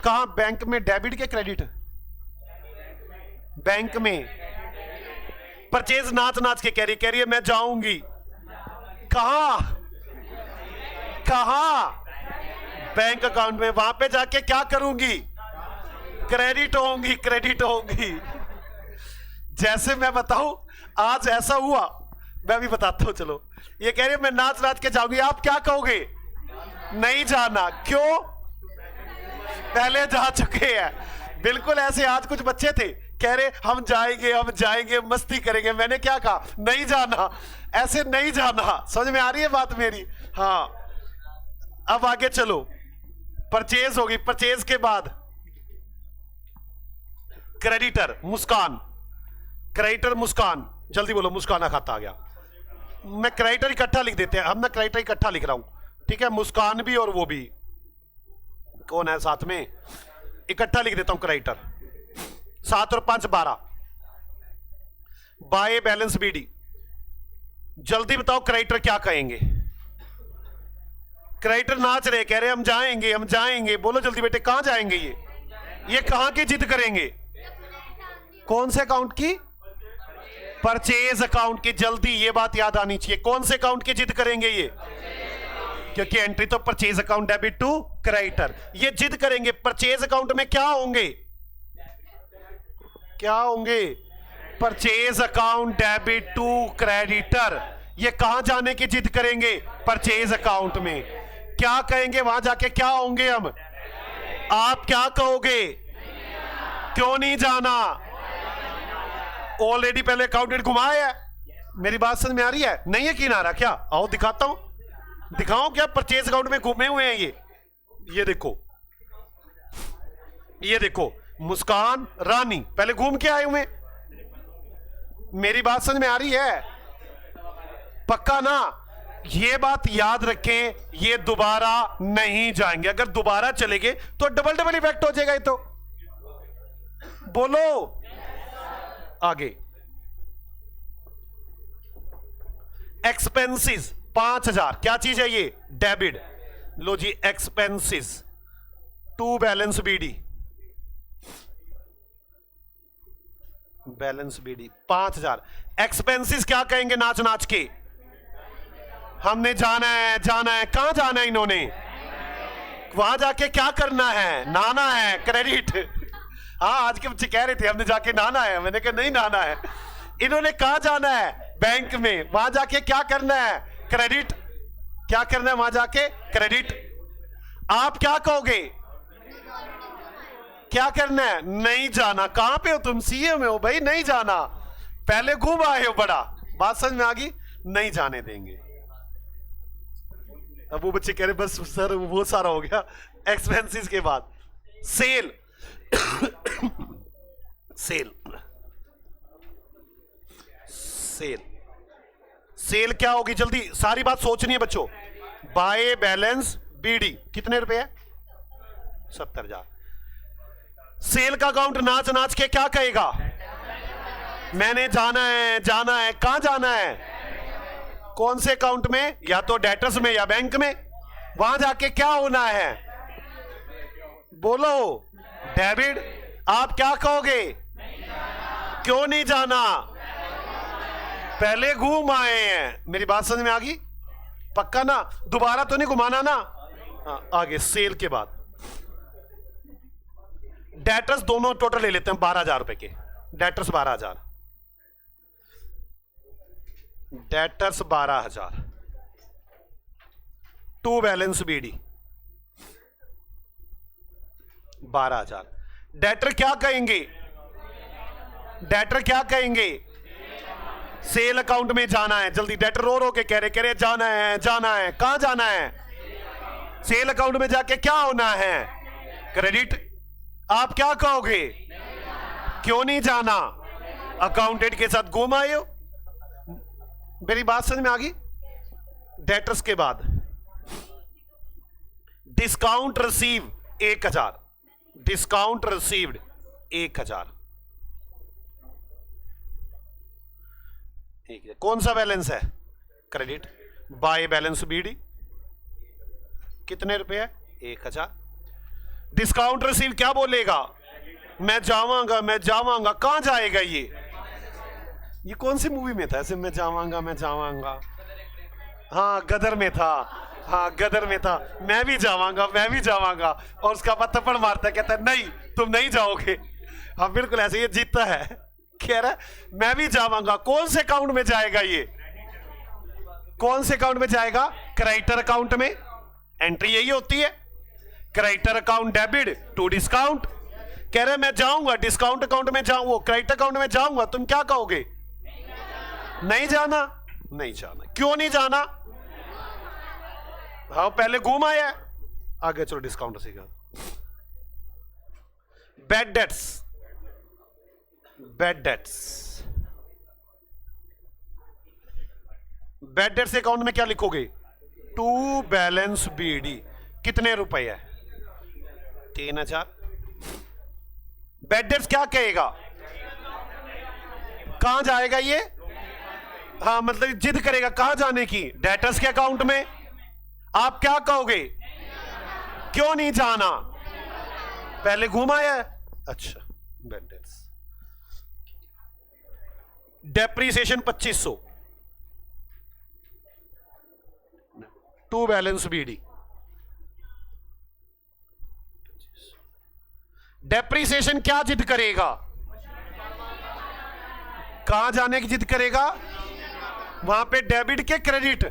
कहां? बैंक में डेबिट के क्रेडिट? बैंक में। परचेज नाच नाच के कह रही है मैं जाऊंगी। कहां? बैंक अकाउंट में। वहां पे जाके क्या करूंगी? क्रेडिट होंगी। जैसे मैं बताऊं, आज ऐसा हुआ, मैं भी बताता हूं। चलो, ये कह रही है मैं नाच नाच के जाऊंगी। आप क्या कहोगे? नहीं जाना। क्यों? पहले जा चुके हैं। बिल्कुल ऐसे आज कुछ बच्चे थे, कह रहे हम जाएंगे मस्ती करेंगे। मैंने क्या कहा? नहीं जाना, ऐसे नहीं जाना। समझ में आ रही है बात मेरी? हाँ, अब आगे चलो। परचेज होगी, परचेज के बाद क्रेडिटर मुस्कान, क्रेडिटर मुस्कान, जल्दी बोलो। मुस्कान खाता आ गया। मैं क्रेडिटर इकट्ठा लिख देते हैं हम ना, क्रेडिटर इकट्ठा लिख रहा हूं, ठीक है? मुस्कान भी और वो भी, कौन है साथ में, इकट्ठा लिख देता हूं क्रेडिटर। 7 और 5 12। By balance BD. जल्दी बताओ क्रेडिटर क्या कहेंगे? क्रेडिटर नाच रहे, कह रहे हम जाएंगे। बोलो जल्दी बेटे, कहां जाएंगे? ये कहां की जिद करेंगे? कौन से अकाउंट की? परचेज अकाउंट की। जल्दी ये बात याद आनी चाहिए, कौन से अकाउंट की जिद करेंगे ये? क्योंकि एंट्री तो purchase account debit to creditor, ये जिद करेंगे। परचेज अकाउंट में क्या होंगे? Purchase account debit to creditor. ये कहां जाने की जिद करेंगे? परचेज अकाउंट में। क्या कहेंगे वहां जाके? क्या होंगे हम? आप क्या कहोगे? क्यों नहीं जाना? ऑलरेडी पहले अकाउंटेंट घुमाया है। मेरी बात समझ में आ रही है? नहीं यकीन आ रहा क्या? आओ दिखाता हूं, दिखाओ क्या परचेज अकाउंट में घूमे हुए हैं ये देखो मुस्कान रानी पहले घूम के आए हुए। मेरी बात समझ में आ रही है? पक्का ना? ये बात याद रखें, ये दोबारा नहीं जाएंगे। अगर दोबारा चले गए तो डबल इफेक्ट हो जाएगा। ये तो बोलो आगे। एक्सपेंसेस 5000, क्या चीज है ये? डेबिट। लो जी, expenses to balance BD, balance BD 5000। Expenses क्या कहेंगे? नाच नाच के हमने जाना है। कहां जाना है इन्होंने? वहां जाके क्या करना है? नहाना है। क्रेडिट। हाँ, आज के बच्चे कह रहे थे हमने जाके नहाना है। मैंने कहा नहीं नहाना है। इन्होंने कहां जाना है? बैंक में। वहां जाके क्या करना है? क्रेडिट। क्या करना है वहां जाके? क्रेडिट। आप क्या कहोगे? क्या करना है? नहीं जाना। कहां पे हो तुम? सीए में हो भाई, नहीं जाना। पहले घूम आए हो बड़ा। बात समझ में आ गई? नहीं जाने देंगे। अब वो बच्चे कह रहे बस सर वो सारा हो गया। एक्सपेंसेस के बाद सेल। सेल क्या होगी? जल्दी सारी बात सोचनी है बच्चों। बाय बैलेंस बीडी कितने रुपए है? 70,000। सेल का अकाउंट नाच नाच के क्या कहेगा? मैंने जाना है। कहां जाना है? कौन से अकाउंट में? या तो डेटर्स में या बैंक में। वहां जाके क्या होना है? बोलो डेबिट। आप क्या कहोगे? क्यों नहीं जाना? पहले घूम आए हैं। मेरी बात समझ में आ गई? पक्का ना? दोबारा तो नहीं घुमाना ना? आगे सेल के बाद डेटर्स दोनों टोटल ले लेते हैं 12,000 रुपए के। Debtors 12,000, debtors 12,000 to balance BD 12,000। Debtor क्या कहेंगे? सेल अकाउंट में जाना है। जल्दी डेटर रो के कह रहे जाना है। कहां जाना है? सेल अकाउंट में जाके क्या होना है? क्रेडिट। आप क्या कहोगे? क्यों नहीं जाना? अकाउंटेंट के साथ घूम आए हो। मेरी बात समझ में आ गई? डेटर्स के बाद डिस्काउंट रिसीव 1,000, डिस्काउंट रिसीव्ड 1,000। ठीक है, कौन सा बैलेंस है? क्रेडिट। बाय बैलेंस बीडी कितने रुपए है? 1,000। डिस्काउंट रिसीव क्या बोलेगा? मैं जावांगा। कहां जाएगा ये कौन सी मूवी में था ऐसे? मैं जावांगा। हाँ गदर में था। मैं भी जावांगा। और उसका पत्ता थप्पड़ मारता है, कहता है नहीं तुम नहीं जाओगे। हाँ बिल्कुल ऐसे ये जीतता है, कह रहा है मैं भी जावांगा। कौन से अकाउंट में जाएगा ये? कौन से अकाउंट में जाएगा? क्रेडिटर अकाउंट में। एंट्री यही होती है, creditor account debit to discount. कह रहे मैं जाऊंगा डिस्काउंट अकाउंट में, जाऊं वो क्रेडिट अकाउंट में जाऊंगा, तुम क्या कहोगे? नहीं जाना। नहीं जाना। क्यों नहीं जाना? हाँ पहले घूम आया। आगे चलो डिस्काउंट सीखा। Bad debts. Bad debts. Bad debts account में क्या लिखोगे? To balance BD. कितने रुपए है? 3000। बैड डेट्स क्या कहेगा? कहां जाएगा ये? हाँ मतलब जिद करेगा कहां जाने की? डेटर्स के अकाउंट में। आप क्या कहोगे? क्यों नहीं जाना? पहले घुमाया है। अच्छा bad debts. Depreciation 2500 to balance BD. Depreciation क्या जिद करेगा? कहां जाने की जिद करेगा? वहां पे डेबिट के क्रेडिट?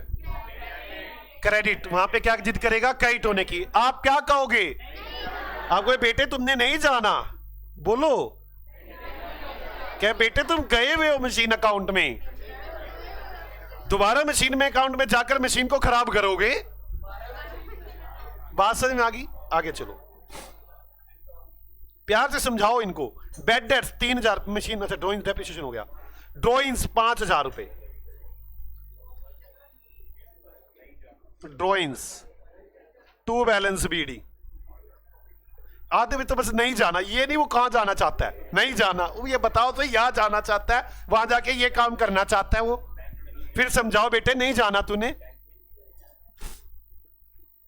क्रेडिट। वहां पे क्या जिद करेगा? क्रेडिट होने की। आप क्या कहोगे? आप कोई बेटे तुमने नहीं जाना, बोलो। क्या बेटे तुम गए हुए हो मशीन अकाउंट में, दोबारा मशीन में अकाउंट में जाकर मशीन को खराब करोगे? बात समझ में आ गई? आगे चलो प्यार से समझाओ इनको। Bad debts 3000 machine. अच्छा ड्रॉइंग डेप्रिसिएशन हो गया। ड्रॉइंग्स 5000 रुपए। Drawings to balance BD. आधे में तो बस नहीं जाना। ये नहीं वो कहां जाना चाहता है, नहीं जाना। वो ये बताओ तो यहां जाना चाहता है, वहां जाके ये काम करना चाहता है वो। फिर समझाओ बेटे नहीं जाना तूने,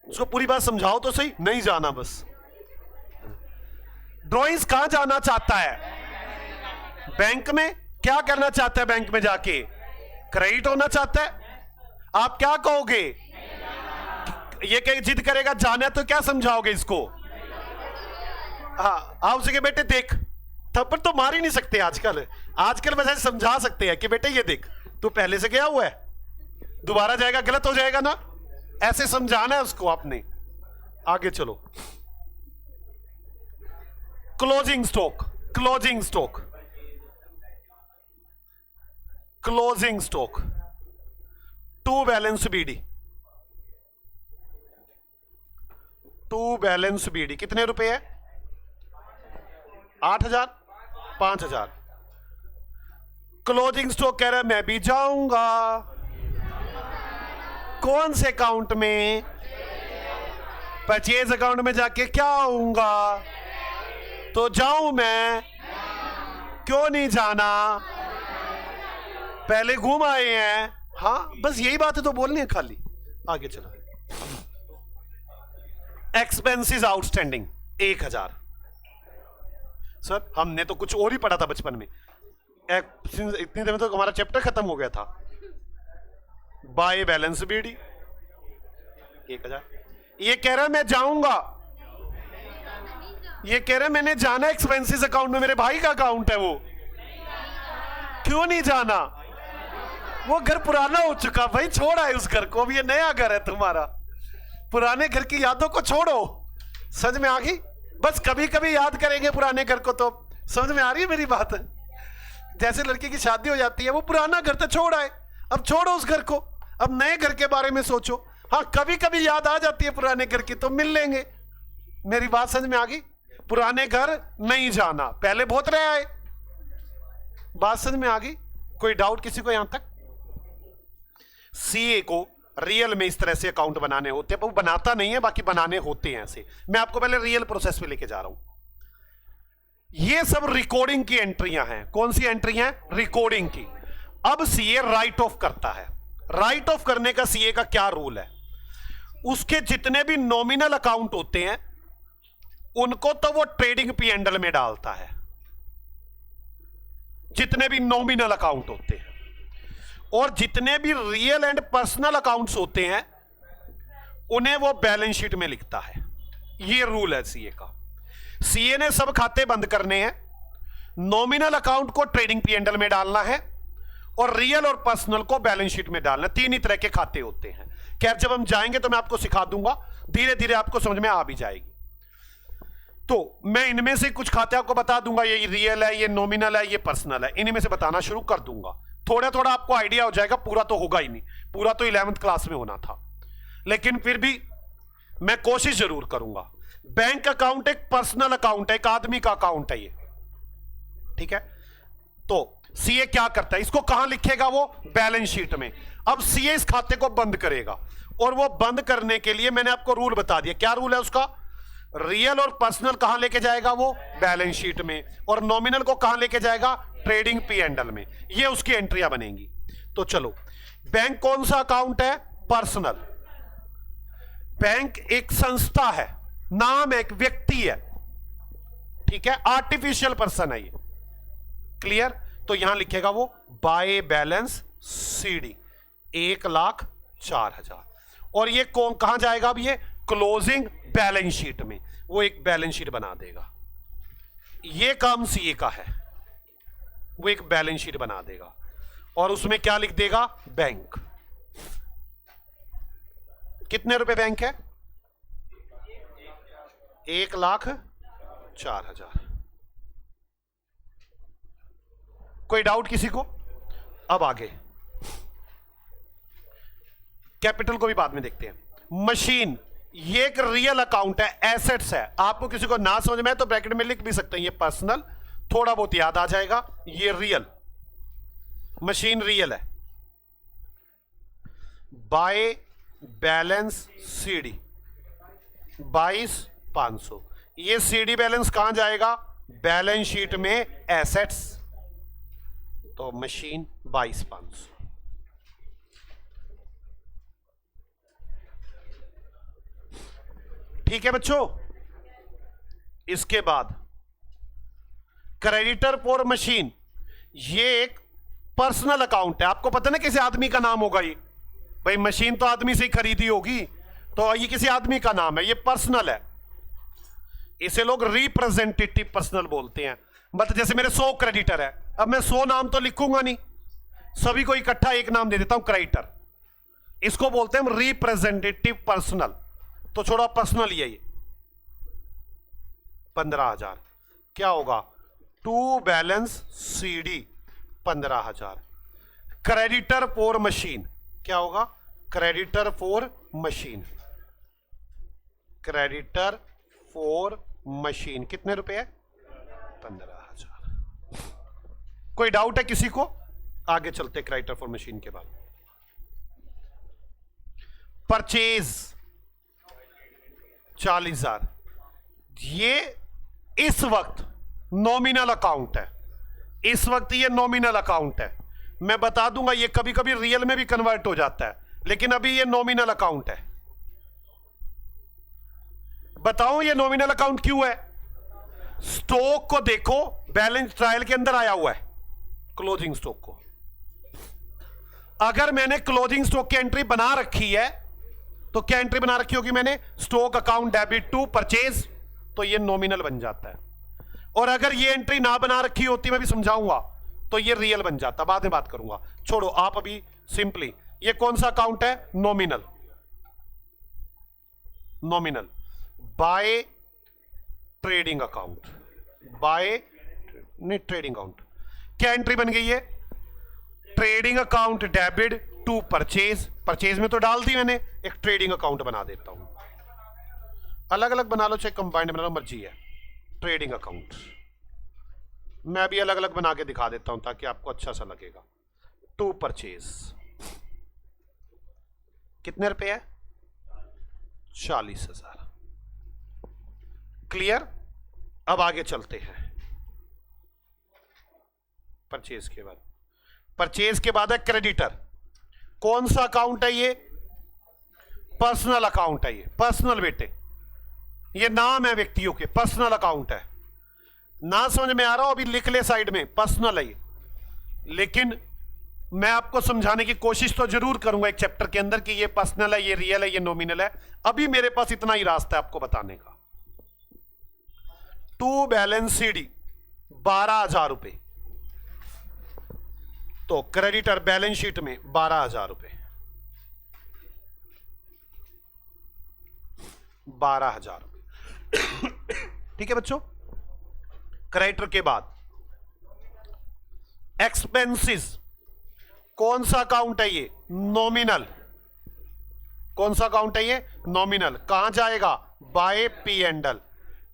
उसको पूरी बात समझाओ तो सही। नहीं जाना बस। ड्रॉइंग्स कहां जाना चाहता है? बैंक में। क्या करना चाहता है बैंक में जाके? क्रेडिट होना चाहता है। आप क्या कहोगे? ये कहीं जिद करेगा जाना है तो क्या समझाओगे इसको? हाँ आप उसे बेटे देख, थप्पड़ तो मार ही नहीं सकते आजकल। आजकल बस ऐसे समझा सकते हैं कि बेटे ये देख तू पहले से गया हुआ है, दोबारा जाएगा गलत हो जाएगा ना, ऐसे समझाना है उसको आपने। आगे चलो closing stock. Closing stock. Closing stock to balance BD. To balance BD कितने रुपए है? 8000 5000। क्लोजिंग स्टॉक कह रहा है मैं भी जाऊंगा। कौन से अकाउंट में? परचेज अकाउंट में जाके क्या आऊंगा? तो जाऊं मैं। क्यों नहीं जाना? पहले घूम आए हैं। हाँ बस यही बात है तो बोलनी है खाली। आगे चला। Expenses outstanding 1000। सर हमने तो कुछ और ही पढ़ा था बचपन में। इतनी देर में तो हमारा चैप्टर खत्म हो गया था। By balance BD 1000। ये कह रहा है मैं जाऊंगा, ये कह रहा है मैंने जाना एक्सपेंसेस अकाउंट में, मेरे भाई का अकाउंट है वो। क्यों नहीं जाना? वो घर पुराना हो चुका भाई, छोड़ा है उस घर को, अब ये नया घर है तुम्हारा। पुराने घर की यादों को छोड़ो। समझ में आ गई? बस कभी कभी याद करेंगे पुराने घर को। तो समझ में आ रही है मेरी बात? जैसे लड़की की शादी हो जाती है, वो पुराना घर तो छोड़ा है, अब छोड़ो उस घर को, अब नए घर के बारे में सोचो। हाँ कभी कभी याद आ जाती है पुराने घर की, तो मिल लेंगे। मेरी बात समझ में आ गई? पुराने घर नहीं जाना, पहले बहुत रहे आए। बात समझ में आ गई? कोई डाउट किसी को यहां तक? सीए को रियल में इस तरह से अकाउंट बनाने होते हैं, वो बनाता नहीं है, बाकी बनाने होते हैं ऐसे। मैं आपको पहले रियल प्रोसेस पे लेके जा रहा हूं। ये सब रिकॉर्डिंग की एंट्रियां हैं। कौन सी एंट्रियां? रिकॉर्डिंग की। अब सीए राइट ऑफ करता है। राइट ऑफ करने का सीए का क्या रूल है? उसके जितने भी नॉमिनल अकाउंट होते हैं उनको तो वो ट्रेडिंग पी&एल में डालता है, जितने भी नॉमिनल अकाउंट होते हैं। और जितने भी रियल एंड पर्सनल अकाउंट्स होते हैं उन्हें वो बैलेंस शीट में लिखता है। ये रूल है सीए का। सीए ने सब खाते बंद करने हैं, नॉमिनल अकाउंट को ट्रेडिंग पी&एल में डालना है और रियल और पर्सनल को बैलेंस शीट में डालना। तीन ही तरह के खाते होते हैं। खैर जब हम जाएंगे तो मैं आपको सिखा दूंगा, धीरे धीरे आपको समझ में आ भी जाएगी। तो मैं इनमें से कुछ खाते आपको बता दूंगा, ये रियल है, ये नॉमिनल है, ये पर्सनल है, इन्हीं में से बताना शुरू कर दूंगा। थोड़ा थोड़ा आपको आइडिया हो जाएगा, पूरा तो होगा ही नहीं, पूरा तो 11th क्लास में होना था, लेकिन फिर भी मैं कोशिश जरूर करूंगा। बैंक अकाउंट एक पर्सनल अकाउंट है, एक आदमी का अकाउंट है ये, ठीक है। तो सीए क्या करता है, इसको कहां लिखेगा, वो बैलेंस शीट में। अब सीए इस खाते को बंद करेगा, और वो बंद करने के लिए मैंने आपको रूल बता दिया। क्या रूल है उसका, रियल और पर्सनल कहां लेके जाएगा, वो बैलेंस शीट में, और नॉमिनल को कहां लेके जाएगा, ट्रेडिंग पी एंड एल में। ये उसकी एंट्रियां बनेंगी। तो चलो, बैंक कौन सा अकाउंट है, पर्सनल। बैंक एक संस्था है, नाम एक व्यक्ति है, ठीक है, आर्टिफिशियल पर्सन है ये, क्लियर। तो यहां लिखेगा वो बाय बैलेंस सीडी 1,04,000, और ये कौन कहां जाएगा, अब ये क्लोजिंग बैलेंस शीट में, वो एक बैलेंस शीट बना देगा। ये काम सीए का है, वो एक बैलेंस शीट बना देगा, और उसमें क्या लिख देगा, बैंक। कितने रुपए बैंक है, 1,04,000। कोई डाउट किसी को। अब आगे कैपिटल को भी बाद में देखते हैं। मशीन, ये एक रियल अकाउंट है, एसेट्स है। आपको किसी को ना समझ में तो ब्रैकेट में लिख भी सकते हैं, ये पर्सनल, थोड़ा बहुत याद आ जाएगा। ये रियल, मशीन रियल है, बाय बैलेंस सीडी 22,500। ये सीडी बैलेंस कहां जाएगा, बैलेंस शीट में एसेट्स, तो मशीन 22,500। ठीक है बच्चों। इसके बाद क्रेडिटर फॉर मशीन, ये एक पर्सनल अकाउंट है। आपको पता ना किसी आदमी का नाम होगा ये, भाई मशीन तो आदमी से ही खरीदी होगी, तो ये किसी आदमी का नाम है, ये पर्सनल है। इसे लोग रिप्रेजेंटेटिव पर्सनल बोलते हैं। मतलब जैसे मेरे 100 क्रेडिटर है, अब मैं 100 नाम तो लिखूंगा नहीं, सभी को इकट्ठा एक नाम दे देता हूं, क्रेडिटर। इसको बोलते हैं हम रिप्रेजेंटेटिव पर्सनल। तो छोड़ा पर्सनल ही है ये, 15,000। क्या होगा, to balance CD 15,000। Creditor for machine क्या होगा, creditor for machine, creditor for machine कितने रुपए है, 15,000। कोई डाउट है किसी को। आगे चलते क्रेडिटर फॉर मशीन के बाद। परचेज 40,000, ये इस वक्त नॉमिनल अकाउंट है, इस वक्त ये नॉमिनल अकाउंट है। मैं बता दूंगा ये कभी कभी रियल में भी कन्वर्ट हो जाता है, लेकिन अभी ये नॉमिनल अकाउंट है। बताओ ये नॉमिनल अकाउंट क्यों है। स्टॉक को देखो, बैलेंस ट्रायल के अंदर आया हुआ है, क्लोजिंग स्टॉक को। अगर मैंने क्लोजिंग स्टॉक की एंट्री बना रखी है, तो क्या एंट्री बना रखी होगी मैंने, stock account debit to purchase, तो ये नॉमिनल बन जाता है। और अगर ये एंट्री ना बना रखी होती, मैं भी समझाऊंगा, तो ये रियल बन जाता। बाद में बात करूंगा, छोड़ो आप अभी सिंपली। ये कौन सा अकाउंट है, nominal, nominal by trading account, by नहीं ट्रेडिंग अकाउंट। क्या एंट्री बन गई है, trading account debit to purchase, purchase में तो डाल दी मैंने, एक ट्रेडिंग अकाउंट बना देता हूं। अलग अलग बना लो चाहे कंबाइंड बना लो, मर्जी है। ट्रेडिंग अकाउंट मैं भी अलग अलग बना के दिखा देता हूं ताकि आपको अच्छा सा लगेगा। टू परचेज कितने रुपए है, 40,000। क्लियर। अब आगे चलते हैं। परचेज के बाद, परचेज के बाद है क्रेडिटर। कौन सा अकाउंट है ये, पर्सनल अकाउंट है ये, पर्सनल बेटे, ये नाम है व्यक्तियों के, पर्सनल अकाउंट है। ना समझ में आ रहा हो अभी लिख ले साइड में, पर्सनल है ये। लेकिन मैं आपको समझाने की कोशिश तो जरूर करूंगा एक चैप्टर के अंदर कि ये पर्सनल है, ये रियल है, ये नॉमिनल है। अभी मेरे पास इतना ही रास्ता है आपको बताने का। टू बैलेंस सीडी 12,000 रुपए, तो क्रेडिटर बैलेंस शीट में 12,000 रुपए, 12,000 रुपए। ठीक है बच्चों। क्रेडिटर के बाद एक्सपेंसेस, कौन सा अकाउंट है ये? नॉमिनल। कौन सा अकाउंट है ये? नॉमिनल। कहां जाएगा? Bye P एंडल।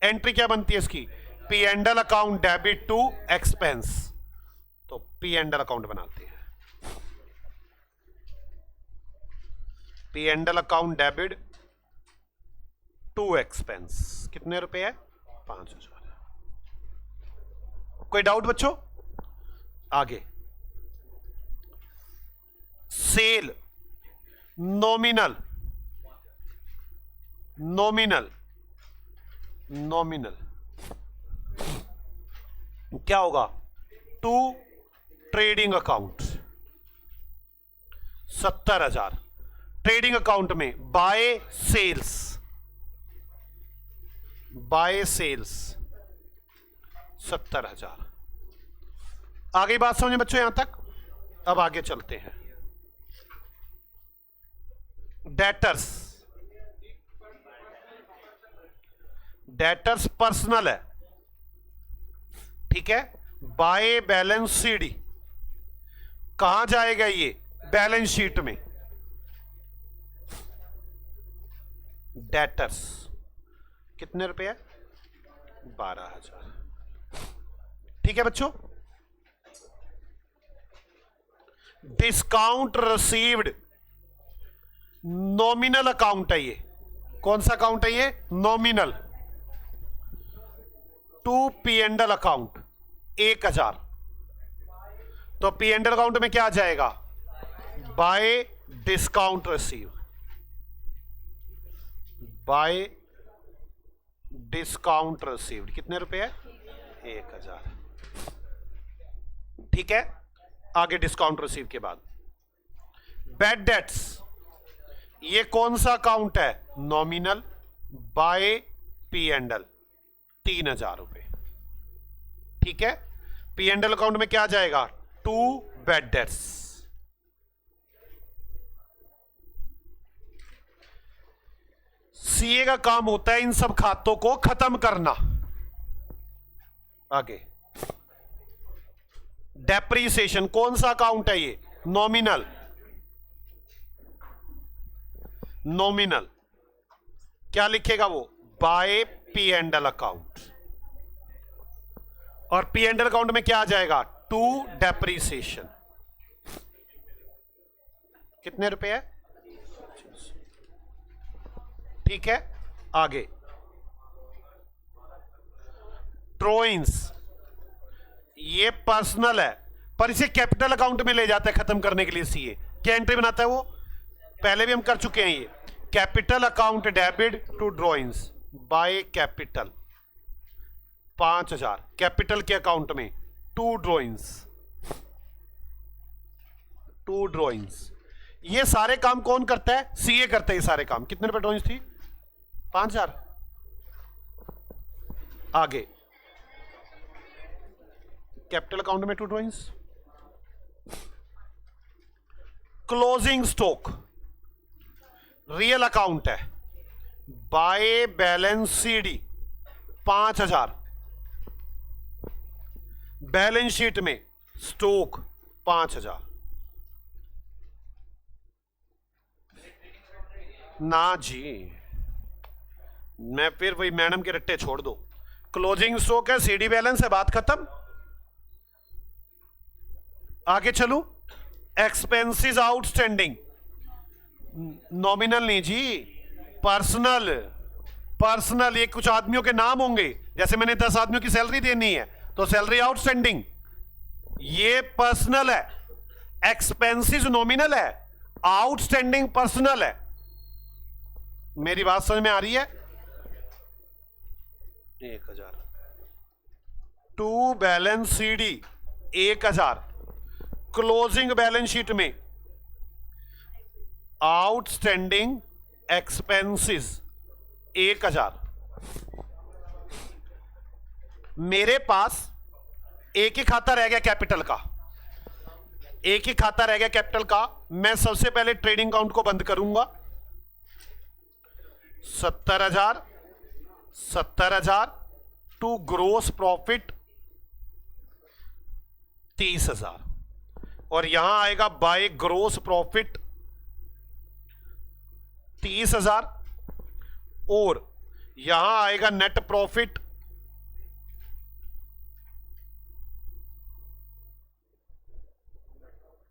एंट्री क्या बनती है इसकी? P and L account debit to expense. तो पी एंडल अकाउंट बनाते हैं, P and L account debit to expense. कितने रुपए है? 5,000। कोई डाउट बच्चों? आगे सेल, नॉमिनल, नॉमिनल, नॉमिनल क्या होगा? To trading account 70,000। Trading account में बाय सेल्स, बाय सेल्स 70,000। आगे बात समझे बच्चों यहां तक? अब आगे चलते हैं। डेटर्स, डेटर्स पर्सनल है, ठीक है। बाय बैलेंस सीडी कहां जाएगा ये? बैलेंस शीट में। डेटर्स कितने रुपए है? 12,000। ठीक है बच्चों। डिस्काउंट रिसीव्ड, नॉमिनल अकाउंट है ये। कौन सा अकाउंट है ये? Nominal. To P and L account 1,000। तो पी एंडल अकाउंट में क्या आ जाएगा? By discount receive, by discount received. कितने रुपए है? 1,000। ठीक है। आगे डिस्काउंट रिसीव के बाद बैड डेट्स, ये कौन सा अकाउंट है? नॉमिनल, बाय पी एंडल 3,000 रुपए। ठीक है। पी एंडल अकाउंट में क्या आ जाएगा? To bad dates. सीए का काम होता है इन सब खातों को खत्म करना। आगे डेप्रीसिएशन, कौन सा अकाउंट है ये? नॉमिनल, नॉमिनल क्या लिखेगा वो? By P and L account. और पी एंडल अकाउंट में क्या आ जाएगा? To depreciation. कितने रुपए है? ठीक है। आगे ड्रॉइंग्स, ये पर्सनल है पर इसे कैपिटल अकाउंट में ले जाता है खत्म करने के लिए सीए। क्या एंट्री बनाता है वो? पहले भी हम कर चुके हैं ये। Capital account debit to drawings by capital 5,000। Capital के अकाउंट में टू ड्रॉइंग्स, टू ड्रॉइंग्स। ये सारे काम कौन करता है? सीए करता है ये सारे काम। कितने रुपए ड्रॉइंग्स थी? 5,000। आगे कैपिटल अकाउंट में to drawings. Closing stock real account है, by balance CD 5,000। Balance sheet में स्टॉक 5,000। ना जी, मैं फिर वही मैडम के रट्टे छोड़ दो। क्लोजिंग स्टॉक है, सीडी बैलेंस है, बात खत्म। आगे चलू। एक्सपेंसेस आउटस्टैंडिंग, नॉमिनल नहीं जी, पर्सनल। पर्सनल ये कुछ आदमियों के नाम होंगे, जैसे मैंने 10 आदमियों की सैलरी देनी है तो सैलरी आउटस्टैंडिंग, ये पर्सनल है। एक्सपेंसेस नॉमिनल है, आउटस्टैंडिंग पर्सनल है। मेरी बात समझ में आ रही है? 1,000। To balance CD 1,000। Closing balance sheet में आउटस्टैंडिंग एक्सपेंसेस 1,000। मेरे पास एक ही खाता रह गया कैपिटल का, एक ही खाता रह गया कैपिटल का। मैं सबसे पहले ट्रेडिंग अकाउंट को बंद करूंगा। 70,000, 70,000, टू ग्रोस प्रॉफिट 30,000, और यहां आएगा बाय ग्रोस प्रॉफिट 30,000, और यहां आएगा net profit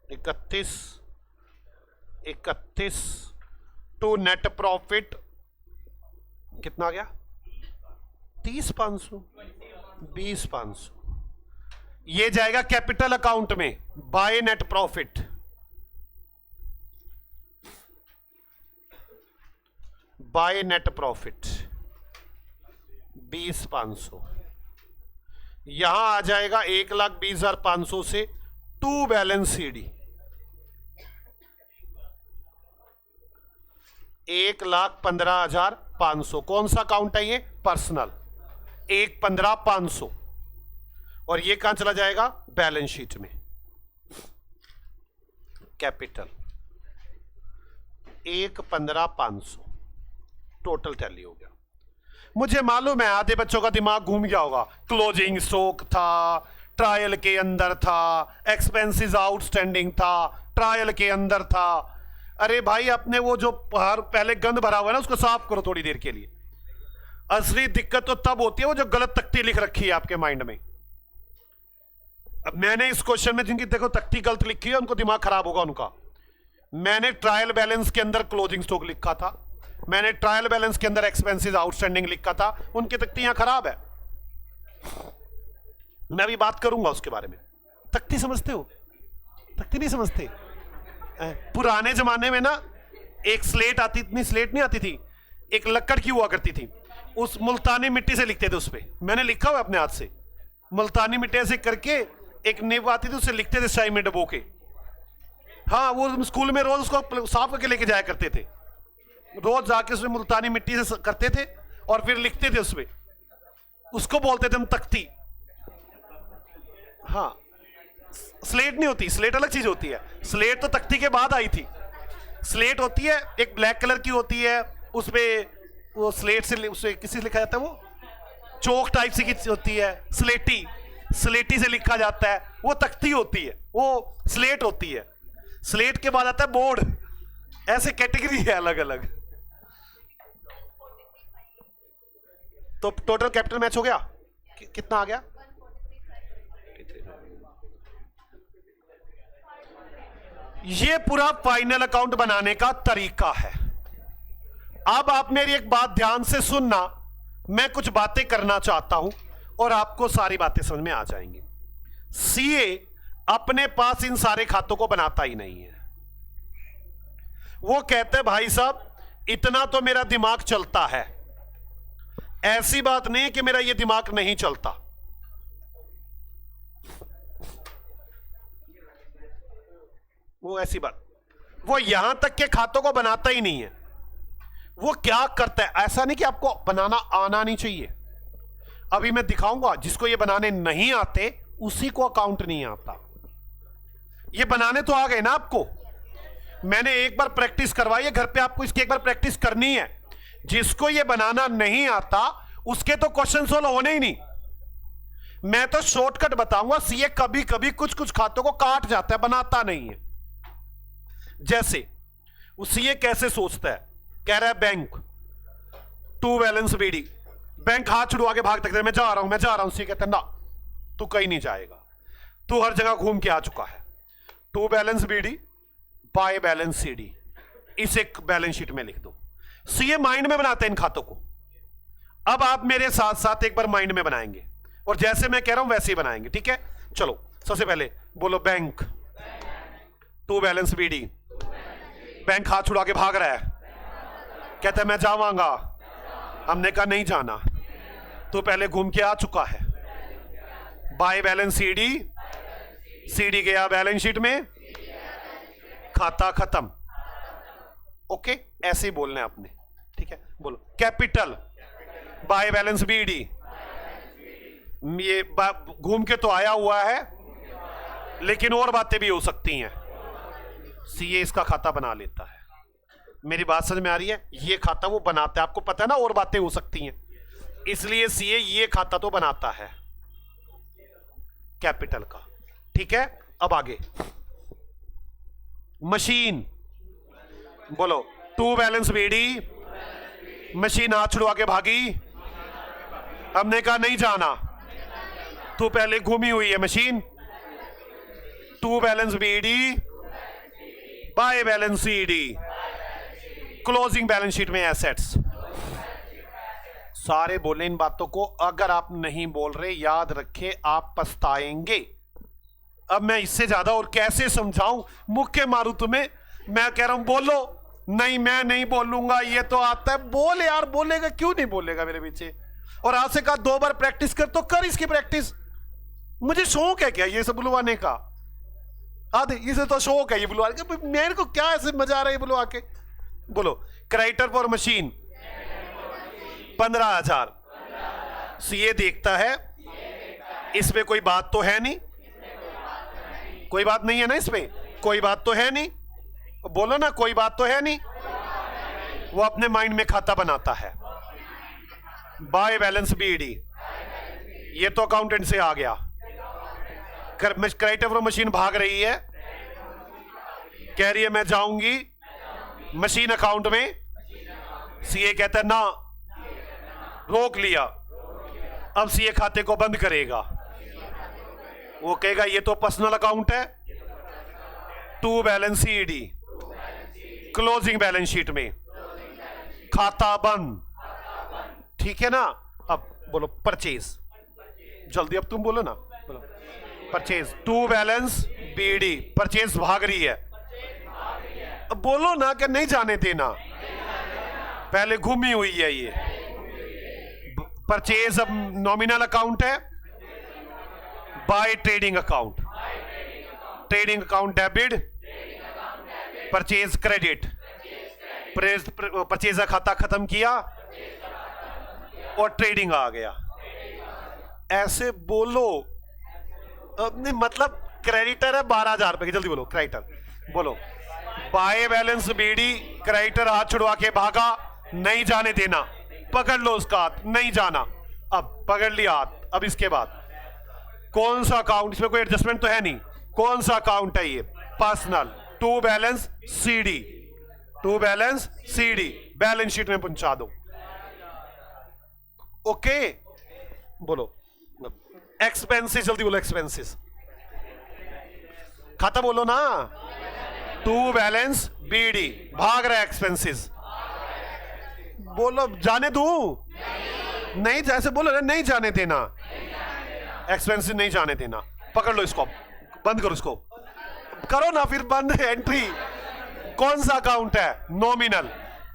31 to net profit कितना आ गया? 30,500, 20,500। ये जाएगा कैपिटल अकाउंट में by net profit. By net profit 20,500, यहां आ जाएगा 1,20,500 से टू बैलेंस सीडी 1,15,500। कौन सा अकाउंट है ये? पर्सनल। 1,15,500, और ये कहां चला जाएगा? बैलेंस शीट में। कैपिटल 1,15,500 टोटल टैली हो गया। मुझे मालूम है आधे बच्चों का दिमाग घूम गया होगा। क्लोजिंग स्टॉक था, ट्रायल के अंदर था, एक्सपेंसेस आउटस्टैंडिंग था, ट्रायल के अंदर था। अरे भाई, अपने वो जो पहले गंद भरा हुआ है ना, उसको साफ करो थोड़ी देर के लिए। असली दिक्कत तो तब होती है वो जो गलत तख्ती लिख रखी है आपके माइंड में। अब मैंने इस क्वेश्चन में जिनकी देखो तख्ती गलत लिखी है, उनको दिमाग खराब होगा उनका। मैंने ट्रायल बैलेंस के अंदर क्लोजिंग स्टॉक लिखा था, मैंने ट्रायल बैलेंस के अंदर एक्सपेंसेस आउटस्टैंडिंग लिखा था, उनकी तख्ती यहां खराब है। मैं अभी बात करूंगा उसके बारे में। तख्ती समझते हो? तख्ती नहीं समझते? पुराने जमाने में ना एक स्लेट आती, इतनी स्लेट नहीं आती थी, एक लक्कड़ की हुआ करती थी, उस मुल्तानी मिट्टी से लिखते थे उस पे। मैंने लिखा हुआ अपने हाथ से, मुल्तानी मिट्टी ऐसे करके एक नींव आती थी, उससे लिखते थे शाही में डबो के। हाँ, वो स्कूल में रोज उसको साफ करके लेके जाया करते थे, रोज जाके उसमें मुल्तानी मिट्टी से करते थे और फिर लिखते थे उसमें। उसको बोलते थे हम तख्ती। हाँ, स्लेट नहीं होती, स्लेट अलग चीज होती है। स्लेट तो तख्ती के बाद आई थी। स्लेट होती है एक ब्लैक कलर की होती है, उसपे वो स्लेट से उसे किसी से लिखा जाता है, वो चौक टाइप से की होती है, स्लेटी, स्लेटी से लिखा जाता है, वो तख्ती होती है, वो स्लेट होती है। स्लेट के बाद आता है बोर्ड। ऐसे कैटेगरी है अलग अलग। तो टोटल कैपिटल मैच हो गया, कितना आ गया? ये पूरा फाइनल अकाउंट बनाने का तरीका है। अब आप मेरी एक बात ध्यान से सुनना, मैं कुछ बातें करना चाहता हूं और आपको सारी बातें समझ में आ जाएंगी। सीए अपने पास इन सारे खातों को बनाता ही नहीं है। वो कहते हैं भाई साहब इतना तो मेरा दिमाग चलता है। ऐसी बात नहीं कि मेरा ये दिमाग नहीं चलता। वो ऐसी बात, वो यहां तक के खातों को बनाता ही नहीं है। वो क्या करता है, ऐसा नहीं कि आपको बनाना आना नहीं चाहिए। अभी मैं दिखाऊंगा, जिसको ये बनाने नहीं आते उसी को अकाउंट नहीं आता। ये बनाने तो आ गए ना आपको, मैंने एक बार प्रैक्टिस करवाई है, घर पे आपको इसकी एक बार प्रैक्टिस करनी है। जिसको ये बनाना नहीं आता उसके तो क्वेश्चन सोल्व होने ही नहीं। मैं तो शॉर्टकट बताऊंगा। सीए कभी कभी कुछ कुछ खातों को काट जाता है, बनाता नहीं है। जैसे सीए कैसे सोचता है, कह रहा है bank to balance BD, bank हाथ छुड़वा के भाग तक मैं जा रहा हूं, मैं जा रहा हूं। सीए कहता है ना, तू कहीं नहीं जाएगा, तू हर जगह घूम के आ चुका है। To balance BD by balance CD, इसे बैलेंस शीट में लिख दो। सीए माइंड में बनाते हैं इन खातों को। अब आप मेरे साथ साथ एक बार माइंड में बनाएंगे और जैसे मैं कह रहा हूं वैसे ही बनाएंगे, ठीक है? चलो सबसे पहले बोलो bank to balance BD. Bank हाथ छुड़ा के भाग रहा है, कहता है मैं जावांगा। हमने कहा नहीं जाना, तो पहले घूम के आ चुका है। बाय बैलेंस सीडी, सीडी गया बैलेंस शीट में, खाता खत्म। ओके, ऐसे ही बोलना है आपने, ठीक है? बोलो कैपिटल बाय बैलेंस बीडी। ये घूम के तो आया हुआ है, लेकिन और बातें भी हो सकती हैं। सीए इसका खाता बना लेता है। मेरी बात समझ में आ रही है? ये खाता वो बनाता है, आपको पता है ना और बातें हो सकती हैं। इसलिए सीए ये खाता तो बनाता है कैपिटल का। ठीक है, अब आगे मशीन, बोलो टू बैलेंस बीडी। मशीन हाथ छुड़वा के भागी, हमने कहा नहीं जाना, तू पहले घूमी हुई है machine. To balance BD by balance CD, closing balance sheet में एसेट्स। सारे बोले इन बातों को, अगर आप नहीं बोल रहे याद रखे आप पछताएंगे। अब मैं इससे ज्यादा और कैसे समझाऊं, मुख्य मारू तुम्हें। मैं कह रहा हूं बोलो, नहीं मैं नहीं बोलूंगा, ये तो आता है। बोल यार, बोलेगा क्यों नहीं बोलेगा मेरे पीछे। और आपसे कहा 2 बार प्रैक्टिस कर, तो कर इसकी प्रैक्टिस। मुझे शौक है क्या ये सब बुलवाने का? आधे इसे तो शौक है ये बुलवाने का, मेरे को क्या ऐसे मजा आ रहा है बुलवा के। बोलो क्रेडिटर फॉर मशीन 15,000। सीए देखता है, इसमें कोई बात तो है नहीं, कोई बात नहीं है ना, इसमें कोई बात तो है नहीं। बोलो ना, कोई बात तो है नहीं। वो अपने माइंड में खाता बनाता है, बाय बैलेंस बीडी। ये तो अकाउंटेंट से आ गया। क्रेडिटर फॉर मशीन भाग रही है, कह रही है मैं जाऊंगी मशीन अकाउंट में। सीए कहता है ना, रोक लिया। अब सीए खाते को बंद करेगा। वो कहेगा ये तो पर्सनल अकाउंट है, to balance CD, closing balance sheet में खाता बंद। ठीक है ना। अब बोलो परचेज, जल्दी अब तुम बोलो ना, बोलो purchase to balance BD. Purchase भाग रही है, अब बोलो ना कि नहीं जाने देना, पहले घूमी हुई है ये। परचेज अब नॉमिनल अकाउंट है, by trading account. Trading account debit, purchase credit. Purchase का खाता खत्म किया और ट्रेडिंग आ गया। ऐसे बोलो अपने, मतलब क्रेडिटर है 12,000 रुपए की। जल्दी बोलो क्रेडिटर, बोलो बाय बैलेंस बीडी। क्रेडिटर हाथ छुड़वा के भागा, नहीं जाने देना, पकड़ लो उसका हाथ, नहीं जाना। अब पकड़ लिया हाथ। अब इसके बाद कौन सा अकाउंट, इसमें कोई एडजस्टमेंट तो है नहीं, कौन सा अकाउंट है ये? Personal, to balance CD. To balance CD balance sheet में पहुंचा दो। ओके, बोलो एक्सपेंसेस, जल्दी बोलो एक्सपेंसेस। खाता बोलो ना, टू बैलेंस बीडी, भाग रहा है एक्सपेंसेस। बोलो जाने दू, नहीं जैसे बोलो ना, नहीं जाने देना, एक्सपेंसेस नहीं जाने देना। पकड़ लो इसको, बंद करो इसको, करो ना फिर बंद। एंट्री कौन सा अकाउंट है? Nominal,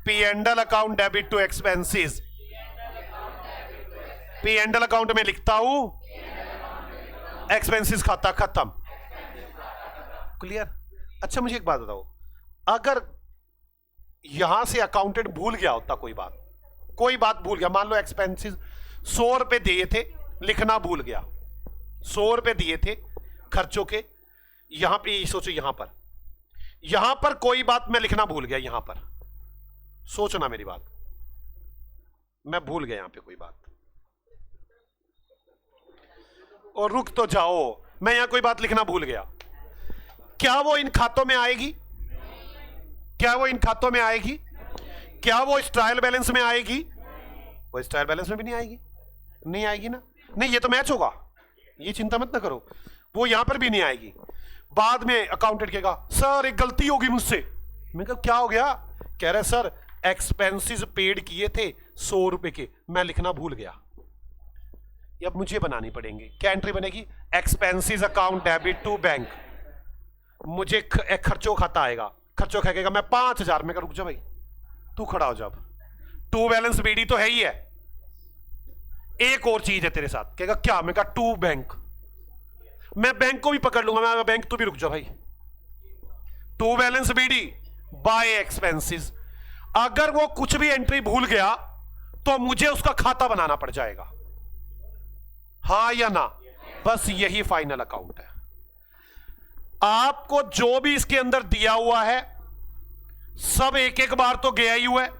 P and L account debit to expenses. P and L account में लिखता हूं एक्सपेंसेस खाता खत्म। क्लियर? अच्छा मुझे एक बात बताओ, अगर यहां से अकाउंटेंट भूल गया होता कोई बात भूल गया, मान लो एक्सपेंसेस 100 रुपए दिए थे, लिखना भूल गया, 100 रुपए दिए थे खर्चों के। यहां पे सोचो, यहां पर कोई बात मैं लिखना भूल गया। यहां पर सोचो ना मेरी बात, मैं भूल गया यहां पे कोई बात, और रुक तो जाओ, मैं यहां कोई बात लिखना भूल गया। क्या वो इन खातों में आएगी? क्या वो इन खातों में आएगी? क्या वो इस ट्रायल बैलेंस में आएगी? वो इस ट्रायल बैलेंस में भी नहीं आएगी, नहीं आएगी ना। नहीं, ये तो मैच होगा, ये चिंता मत ना करो, वो यहां पर भी नहीं आएगी। बाद में अकाउंटेंट कहेगा सर एक गलती होगी मुझसे। मैं कहा क्या हो गया? कह रहे सर एक्सपेंसेस पेड किए थे 100 रुपए के, मैं लिखना भूल गया, ये अब मुझे बनानी पड़ेंगे। क्या एंट्री बनेगी? Expenses account debit to bank. मुझे एक खर्चों खाता आएगा, खर्चों खाएगा मैं 5,000 में। रुक जा भाई, तू खड़ा हो जा। टू बैलेंस बीडी तो है ही है, एक और चीज है तेरे साथ। कहेगा क्या? मैं कहा टू बैंक। मैं बैंक को भी पकड़ लूंगा, मैं बैंक, तू भी रुक जा भाई। To balance BD by expenses. अगर वो कुछ भी एंट्री भूल गया तो मुझे उसका खाता बनाना पड़ जाएगा, हाँ या ना? बस यही फाइनल अकाउंट है। आपको जो भी इसके अंदर दिया हुआ है सब एक एक बार तो गया ही हुआ है,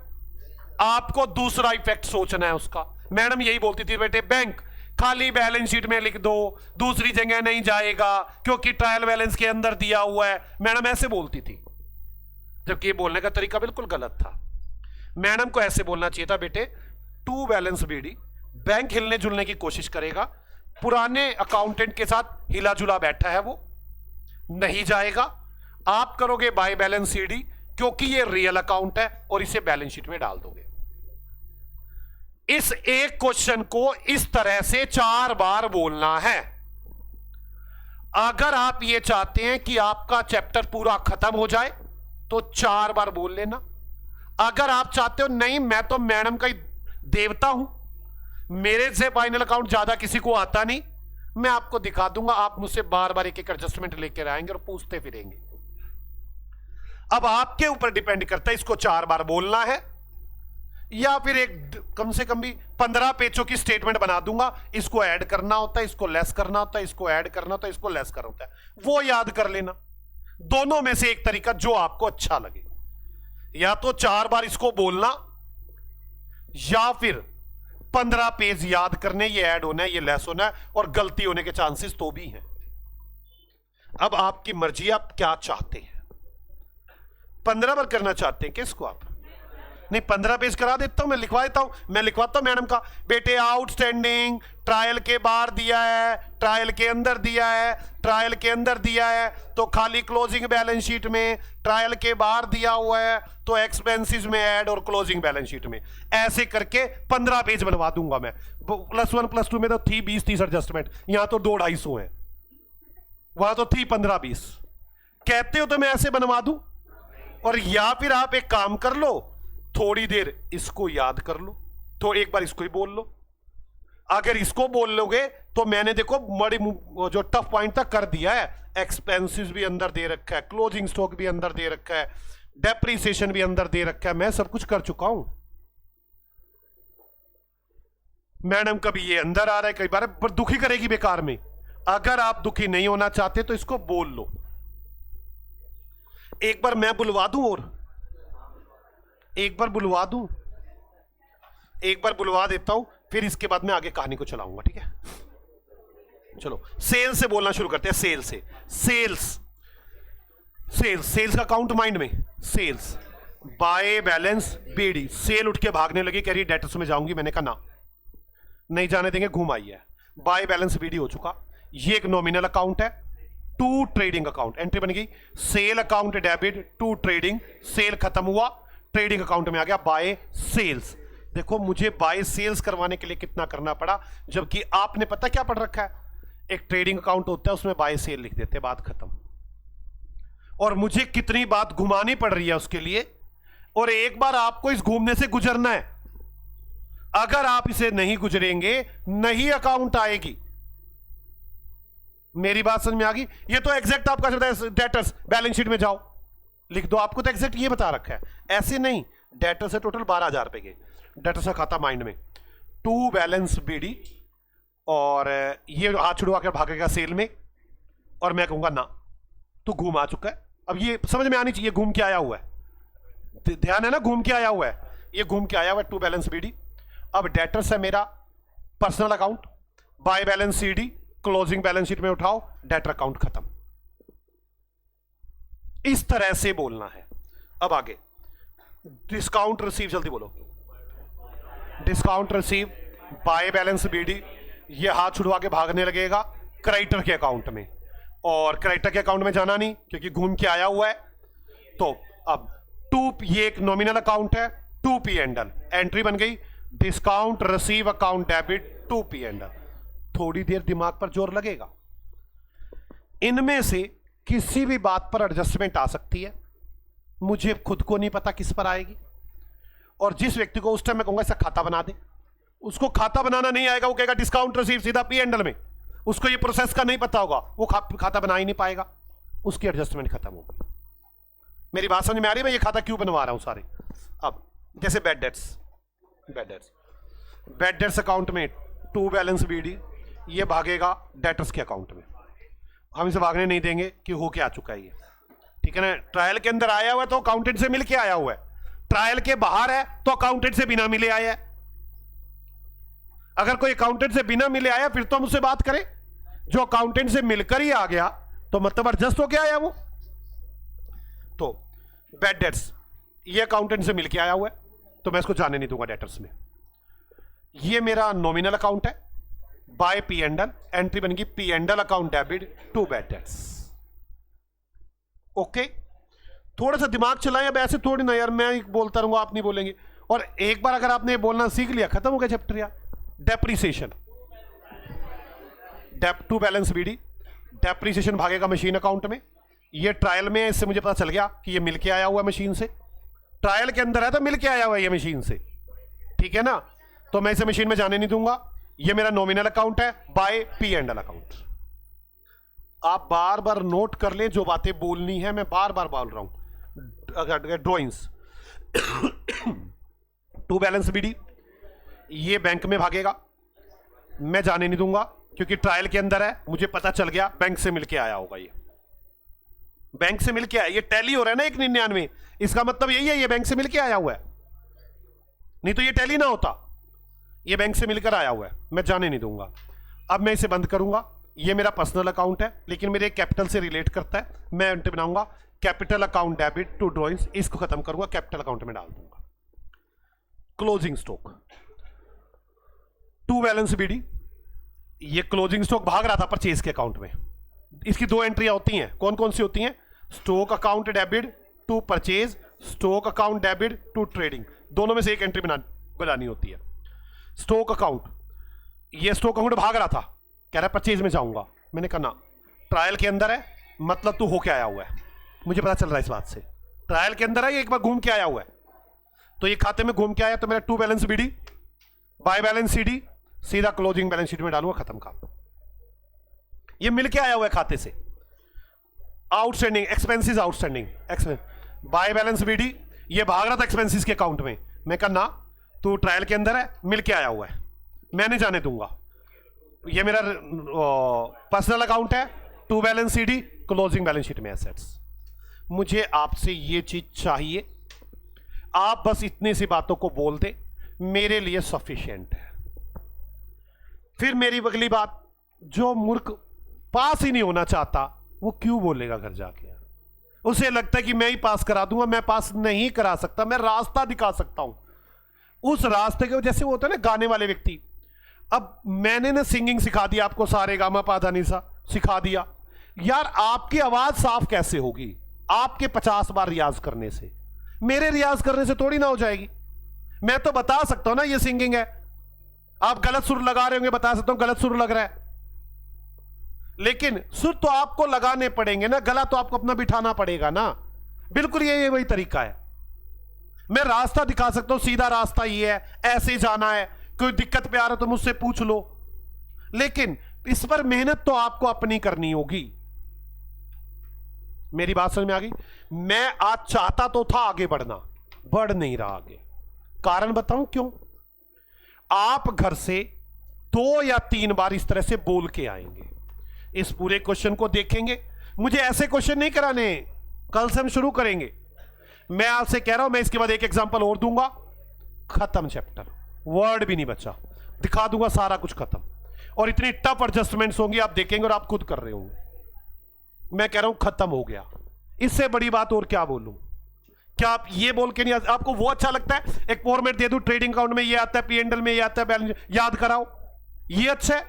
आपको दूसरा इफेक्ट सोचना है उसका। मैडम यही बोलती थी बेटे बैंक खाली बैलेंस शीट में लिख दो, दूसरी जगह नहीं जाएगा क्योंकि ट्रायल बैलेंस के अंदर दिया हुआ है। मैडम ऐसे बोलती थी, जबकि ये बोलने का तरीका बिल्कुल गलत था। मैडम को ऐसे बोलना चाहिए था, बेटे टू बैलेंस बीडी बैंक हिलने जुलने की कोशिश करेगा, पुराने अकाउंटेंट के साथ हिला जुला बैठा है, वो नहीं जाएगा। आप करोगे बाय बैलेंस सीडी क्योंकि ये रियल अकाउंट है और इसे बैलेंस शीट में डाल दोगे। इस एक क्वेश्चन को इस तरह से 4 बार बोलना है। अगर आप ये चाहते हैं कि आपका चैप्टर पूरा खत्म हो जाए तो 4 बार बोल लेना। अगर आप चाहते हो नहीं मैं तो मैडम का ही देवता हूं, मेरे से फाइनल अकाउंट ज्यादा किसी को आता नहीं, मैं आपको दिखा दूंगा, आप मुझसे बार बार एक एक एडजस्टमेंट लेकर आएंगे और पूछते फिरेंगे। अब आपके ऊपर डिपेंड करता है इसको 4 बार बोलना है या फिर एक कम से कम भी 15 पेजों की स्टेटमेंट बना दूंगा, इसको ऐड करना होता है, इसको लेस करना होता है, इसको ऐड करना होता है, इसको लेस करना होता है, वो याद कर लेना। दोनों में से एक तरीका जो आपको अच्छा लगे, या तो 4 बार इसको बोलना या फिर 15 पेज याद करने, ये ऐड होना है, ये लेस होना है, और गलती होने के चांसेस तो भी हैं। अब आपकी मर्जी, आप क्या चाहते हैं। 15 बार करना चाहते हैं किसको आप? नहीं 15 पेज करा देता हूं, मैं लिखवा देता हूं, मैं लिखवाता हूं मैडम का, बेटे आउटस्टैंडिंग ट्रायल के बाहर दिया है, ट्रायल के अंदर दिया है, ट्रायल के अंदर दिया है तो खाली क्लोजिंग बैलेंस शीट में, ट्रायल के बाहर दिया हुआ है तो एक्सपेंसेस में ऐड और क्लोजिंग बैलेंस शीट में। ऐसे करके 15 पेज बनवा दूंगा मैं। +1 +2 में तो थी 20-30 एडजस्टमेंट, यहां तो 200-250 है, वहां तो थी 15-20। कहते हो तो मैं ऐसे बनवा दूं, और या फिर आप एक काम कर लो, थोड़ी देर इसको याद कर लो, तो एक बार इसको ही बोल लो। अगर इसको बोल लोगे तो मैंने देखो बड़ी जो टफ पॉइंट तक कर दिया है, एक्सपेंसेस भी अंदर दे रखा है, क्लोजिंग स्टॉक भी अंदर दे रखा है, डेप्रिसिएशन भी अंदर दे रखा है, मैं सब कुछ कर चुका हूं। मैडम कभी ये अंदर आ रहा है, कई बार पर दुखी करेगी बेकार में। अगर आप दुखी नहीं होना चाहते तो इसको बोल लो। एक बार मैं बुलवा दूं, और एक बार बुलवा दूं, एक बार बुलवा देता हूं, फिर इसके बाद मैं आगे कहानी को चलाऊंगा, ठीक है। चलो सेल से बोलना शुरू करते हैं। सेल से, सेल्स सेल्स सेल्स का काउंट माइंड में, sales by balance BD. Sale उठ के भागने लगी, कह रही डेटर्स में जाऊंगी, मैंने कहा ना नहीं जाने देंगे, घूम आई है। बाय बैलेंस बीडी हो चुका, ये एक नॉमिनल अकाउंट है, टू ट्रेडिंग अकाउंट, एंट्री बन गई, sale account debit to trading, sale खत्म हुआ, ट्रेडिंग अकाउंट में आ गया बाय सेल्स। देखो मुझे बाय सेल्स करवाने के लिए कितना करना पड़ा, जबकि आपने पता क्या पढ़ रखा है, एक ट्रेडिंग अकाउंट होता है उसमें बाय सेल लिख देते, बात खत्म। और मुझे कितनी बात घुमानी पड़ रही है उसके लिए, और एक बार आपको इस घूमने से गुजरना है। अगर आप इसे नहीं गुजरेंगे नहीं अकाउंट आएगी। मेरी बात समझ में आ गई? ये तो एग्जैक्ट आपका डेटर्स बैलेंस शीट में जाओ लिख दो, आपको तो एग्जैक्ट ये बता रखा है, ऐसे नहीं। डेटर से टोटल 12,000 रुपए के डेटर से खाता माइंड में, टू बैलेंस बीडी, और ये हाथ छुड़वा कर भागेगा सेल में, और मैं कहूंगा ना तू घूम आ चुका है। अब ये समझ में आनी चाहिए घूम के आया हुआ है, ध्यान है ना, घूम के आया हुआ है, ये घूम के आया हुआ है, टू बैलेंस बीडी। अब डेटर्स है मेरा personal account, bye balance CD, closing balance sheet में उठाओ, डेटर अकाउंट खत्म। इस तरह से बोलना है। अब आगे डिस्काउंट रिसीव, जल्दी बोलो, discount receive by balance BD, ये हाथ छुड़वा के भागने लगेगा क्रेडिटर के अकाउंट में, और क्रेडिटर के अकाउंट में जाना नहीं क्योंकि घूम के आया हुआ है। तो अब ये एक नॉमिनल अकाउंट है, 2P एंडल, एंट्री बन गई, discount receive account debit 2P and L. थोड़ी देर दिमाग पर जोर लगेगा, इनमें से किसी भी बात पर एडजस्टमेंट आ सकती है, मुझे खुद को नहीं पता किस पर आएगी। और जिस व्यक्ति को उस टाइम मैं कहूंगा ऐसा खाता बना दे, उसको खाता बनाना नहीं आएगा, वो कहेगा डिस्काउंट रिसीव सीधा P एंडल में, उसको ये प्रोसेस का नहीं पता होगा, वो खाता बना ही नहीं पाएगा, उसकी एडजस्टमेंट खत्म होगी। मेरी बात समझ में आ रही है? मैं ये खाता क्यों बनवा रहा हूं सारे। अब जैसे बैड डेट्स अकाउंट में टू बैलेंस बीडी, ये भागेगा डेटर्स के अकाउंट में, हम इसे भागने नहीं देंगे कि हो के आ चुका है ये, ठीक है ना। ट्रायल के अंदर आया हुआ है तो अकाउंटेंट से मिल के आया हुआ है, ट्रायल के बाहर है तो अकाउंटेंट से बिना मिले आया है। अगर कोई अकाउंटेंट से बिना मिले आया फिर तो हम उससे बात करें। जो अकाउंटेंट से मिलकर ही आ गया तो मतलब एडजस्ट हो गया आया वो। तो बैड डेट्स, ये अकाउंटेंट से मिलके आया हुआ है तो मैं इसको जाने नहीं दूंगा डेटर्स में। ये मेरा नॉमिनल अकाउंट है, by P and L, entry बनेगी P and L account debit to bad debts. Okay, थोड़ा सा दिमाग चलाएं। अब ऐसे थोड़ी ना यार मैं बोलता रहूंगा आप नहीं बोलेंगे। और एक बार अगर आपने बोलना सीख लिया खत्म हो गया चैप्टर यार। Depreciation, dep to balance BD, depreciation भागेगा मशीन अकाउंट में। ये ट्रायल में है, इससे मुझे पता चल गया कि ये मिलके आया हुआ मशीन से। ट्रायल के अंदर है तो मिलके आया हुआ है ये मशीन से, ठीक है ना। तो मैं इसे मशीन में जाने नहीं दूंगा। ये मेरा नॉमिनल अकाउंट है by P and L account. आप बार बार नोट कर लें जो बातें बोलनी है, मैं बार बार बोल रहा हूं। अगर ड्रॉइंग्स टू बैलेंस बीडी, ये बैंक में भागेगा, मैं जाने नहीं दूंगा क्योंकि ट्रायल के अंदर है। मुझे पता चल गया बैंक से मिलके आया होगा, ये बैंक से मिलके आया। ये टैली हो रहा है ना 199, इसका मतलब यही है ये बैंक से मिलके आया हुआ है, नहीं तो ये टैली ना होता। ये बैंक से मिलकर आया हुआ है, मैं जाने नहीं दूंगा। अब मैं इसे बंद करूंगा। ये मेरा पर्सनल अकाउंट है लेकिन मेरे कैपिटल से रिलेट करता है। मैं एंट्री बनाऊंगा capital account debit to drawings, इसको खत्म करूंगा, कैपिटल अकाउंट में डाल दूंगा। Closing stock to balance BD, ये क्लोजिंग स्टॉक भाग रहा था परचेज के अकाउंट में। इसकी दो एंट्रियां होती हैं, कौन कौन सी होती हैं? Stock account debit to purchase, stock account debit to trading. दोनों में से एक एंट्री बनानी होती है। स्टॉक अकाउंट, ये स्टॉक अकाउंट भाग रहा था, कह रहा है परचेज में जाऊंगा। मैंने कहा ना, ट्रायल के अंदर है मतलब तू होके आया हुआ है। मुझे पता चल रहा है इस बात से, ट्रायल के अंदर है, ये एक बार घूम के आया हुआ है। तो ये खाते में घूम के आया तो मेरा to balance BD by balance CD सीधा क्लोजिंग बैलेंस शीट में डालूंगा, खत्म काम। ये मिल के आया हुआ है खाते से। Outstanding expenses, outstanding by balance BD, ये भाग रहा था एक्सपेंसेस के अकाउंट में। मैं कहा ना, तू ट्रायल के अंदर है, मिल के आया हुआ है, मैं नहीं जाने दूंगा। ये मेरा पर्सनल अकाउंट है, to balance CD, closing balance sheet में एसेट्स। मुझे आपसे ये चीज चाहिए, आप बस इतनी सी बातों को बोल दे, मेरे लिए सफिशिएंट है। फिर मेरी अगली बात, जो मूर्ख पास ही नहीं होना चाहता वो क्यों बोलेगा घर जाके? उसे लगता है कि मैं ही पास करा दूंगा। मैं पास नहीं करा सकता, मैं रास्ता दिखा सकता हूं। उस रास्ते के जैसे वो होता है ना गाने वाले व्यक्ति। अब मैंने ना सिंगिंग सिखा दिया आपको, सारे गामा पाधा निसा सिखा दिया। यार आपकी आवाज साफ कैसे होगी? आपके 50 बार रियाज करने से, मेरे रियाज करने से थोड़ी ना हो जाएगी। मैं तो बता सकता हूं ना ये सिंगिंग है। आप गलत सुर लगा रहे होंगे, बता सकता हूं गलत सुर लग रहा है, लेकिन सुर तो आपको लगाने पड़ेंगे ना, गला तो आपको अपना बिठाना पड़ेगा ना। बिल्कुल ये वही तरीका है। मैं रास्ता दिखा सकता हूं, सीधा रास्ता ये है, ऐसे जाना है। कोई दिक्कत पे आ रहा तो मुझसे पूछ लो, लेकिन इस पर मेहनत तो आपको अपनी करनी होगी। मेरी बात समझ में आ गई? मैं आज चाहता तो था आगे बढ़ना, बढ़ नहीं रहा आगे। कारण बताऊं क्यों? आप घर से 2 या 3 बार इस तरह से बोल के आएंगे, इस पूरे क्वेश्चन को देखेंगे। मुझे ऐसे क्वेश्चन नहीं कराने, कल से हम शुरू करेंगे। मैं आपसे कह रहा हूं, मैं इसके बाद एक एग्जांपल और दूंगा, खत्म चैप्टर, वर्ड भी नहीं बचा, दिखा दूंगा सारा कुछ खत्म। और इतनी टफ एडजस्टमेंट्स होंगी आप देखेंगे और आप खुद कर रहे होंगे। मैं कह रहा हूं खत्म हो गया, इससे बड़ी बात और क्या बोलूं? क्या आप ये बोल के नहीं, आपको वो अच्छा लगता है एक फॉर्मेट दे दूं, ट्रेडिंग अकाउंट में ये आता है, पी&एल में ये आता है, बैलेंस याद कराओ, ये अच्छा है?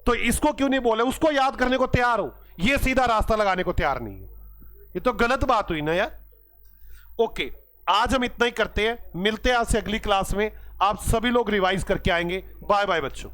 तो इसको क्यों नहीं बोले? उसको याद करने को तैयार हो, ये सीधा रास्ता लगाने को तैयार नहीं हो। ये तो गलत बात हुई ना यार। ओके, आज हम इतना ही करते हैं, मिलते हैं आज से अगली क्लास में। आप सभी लोग रिवाइज करके आएंगे। बाय बाय बच्चों।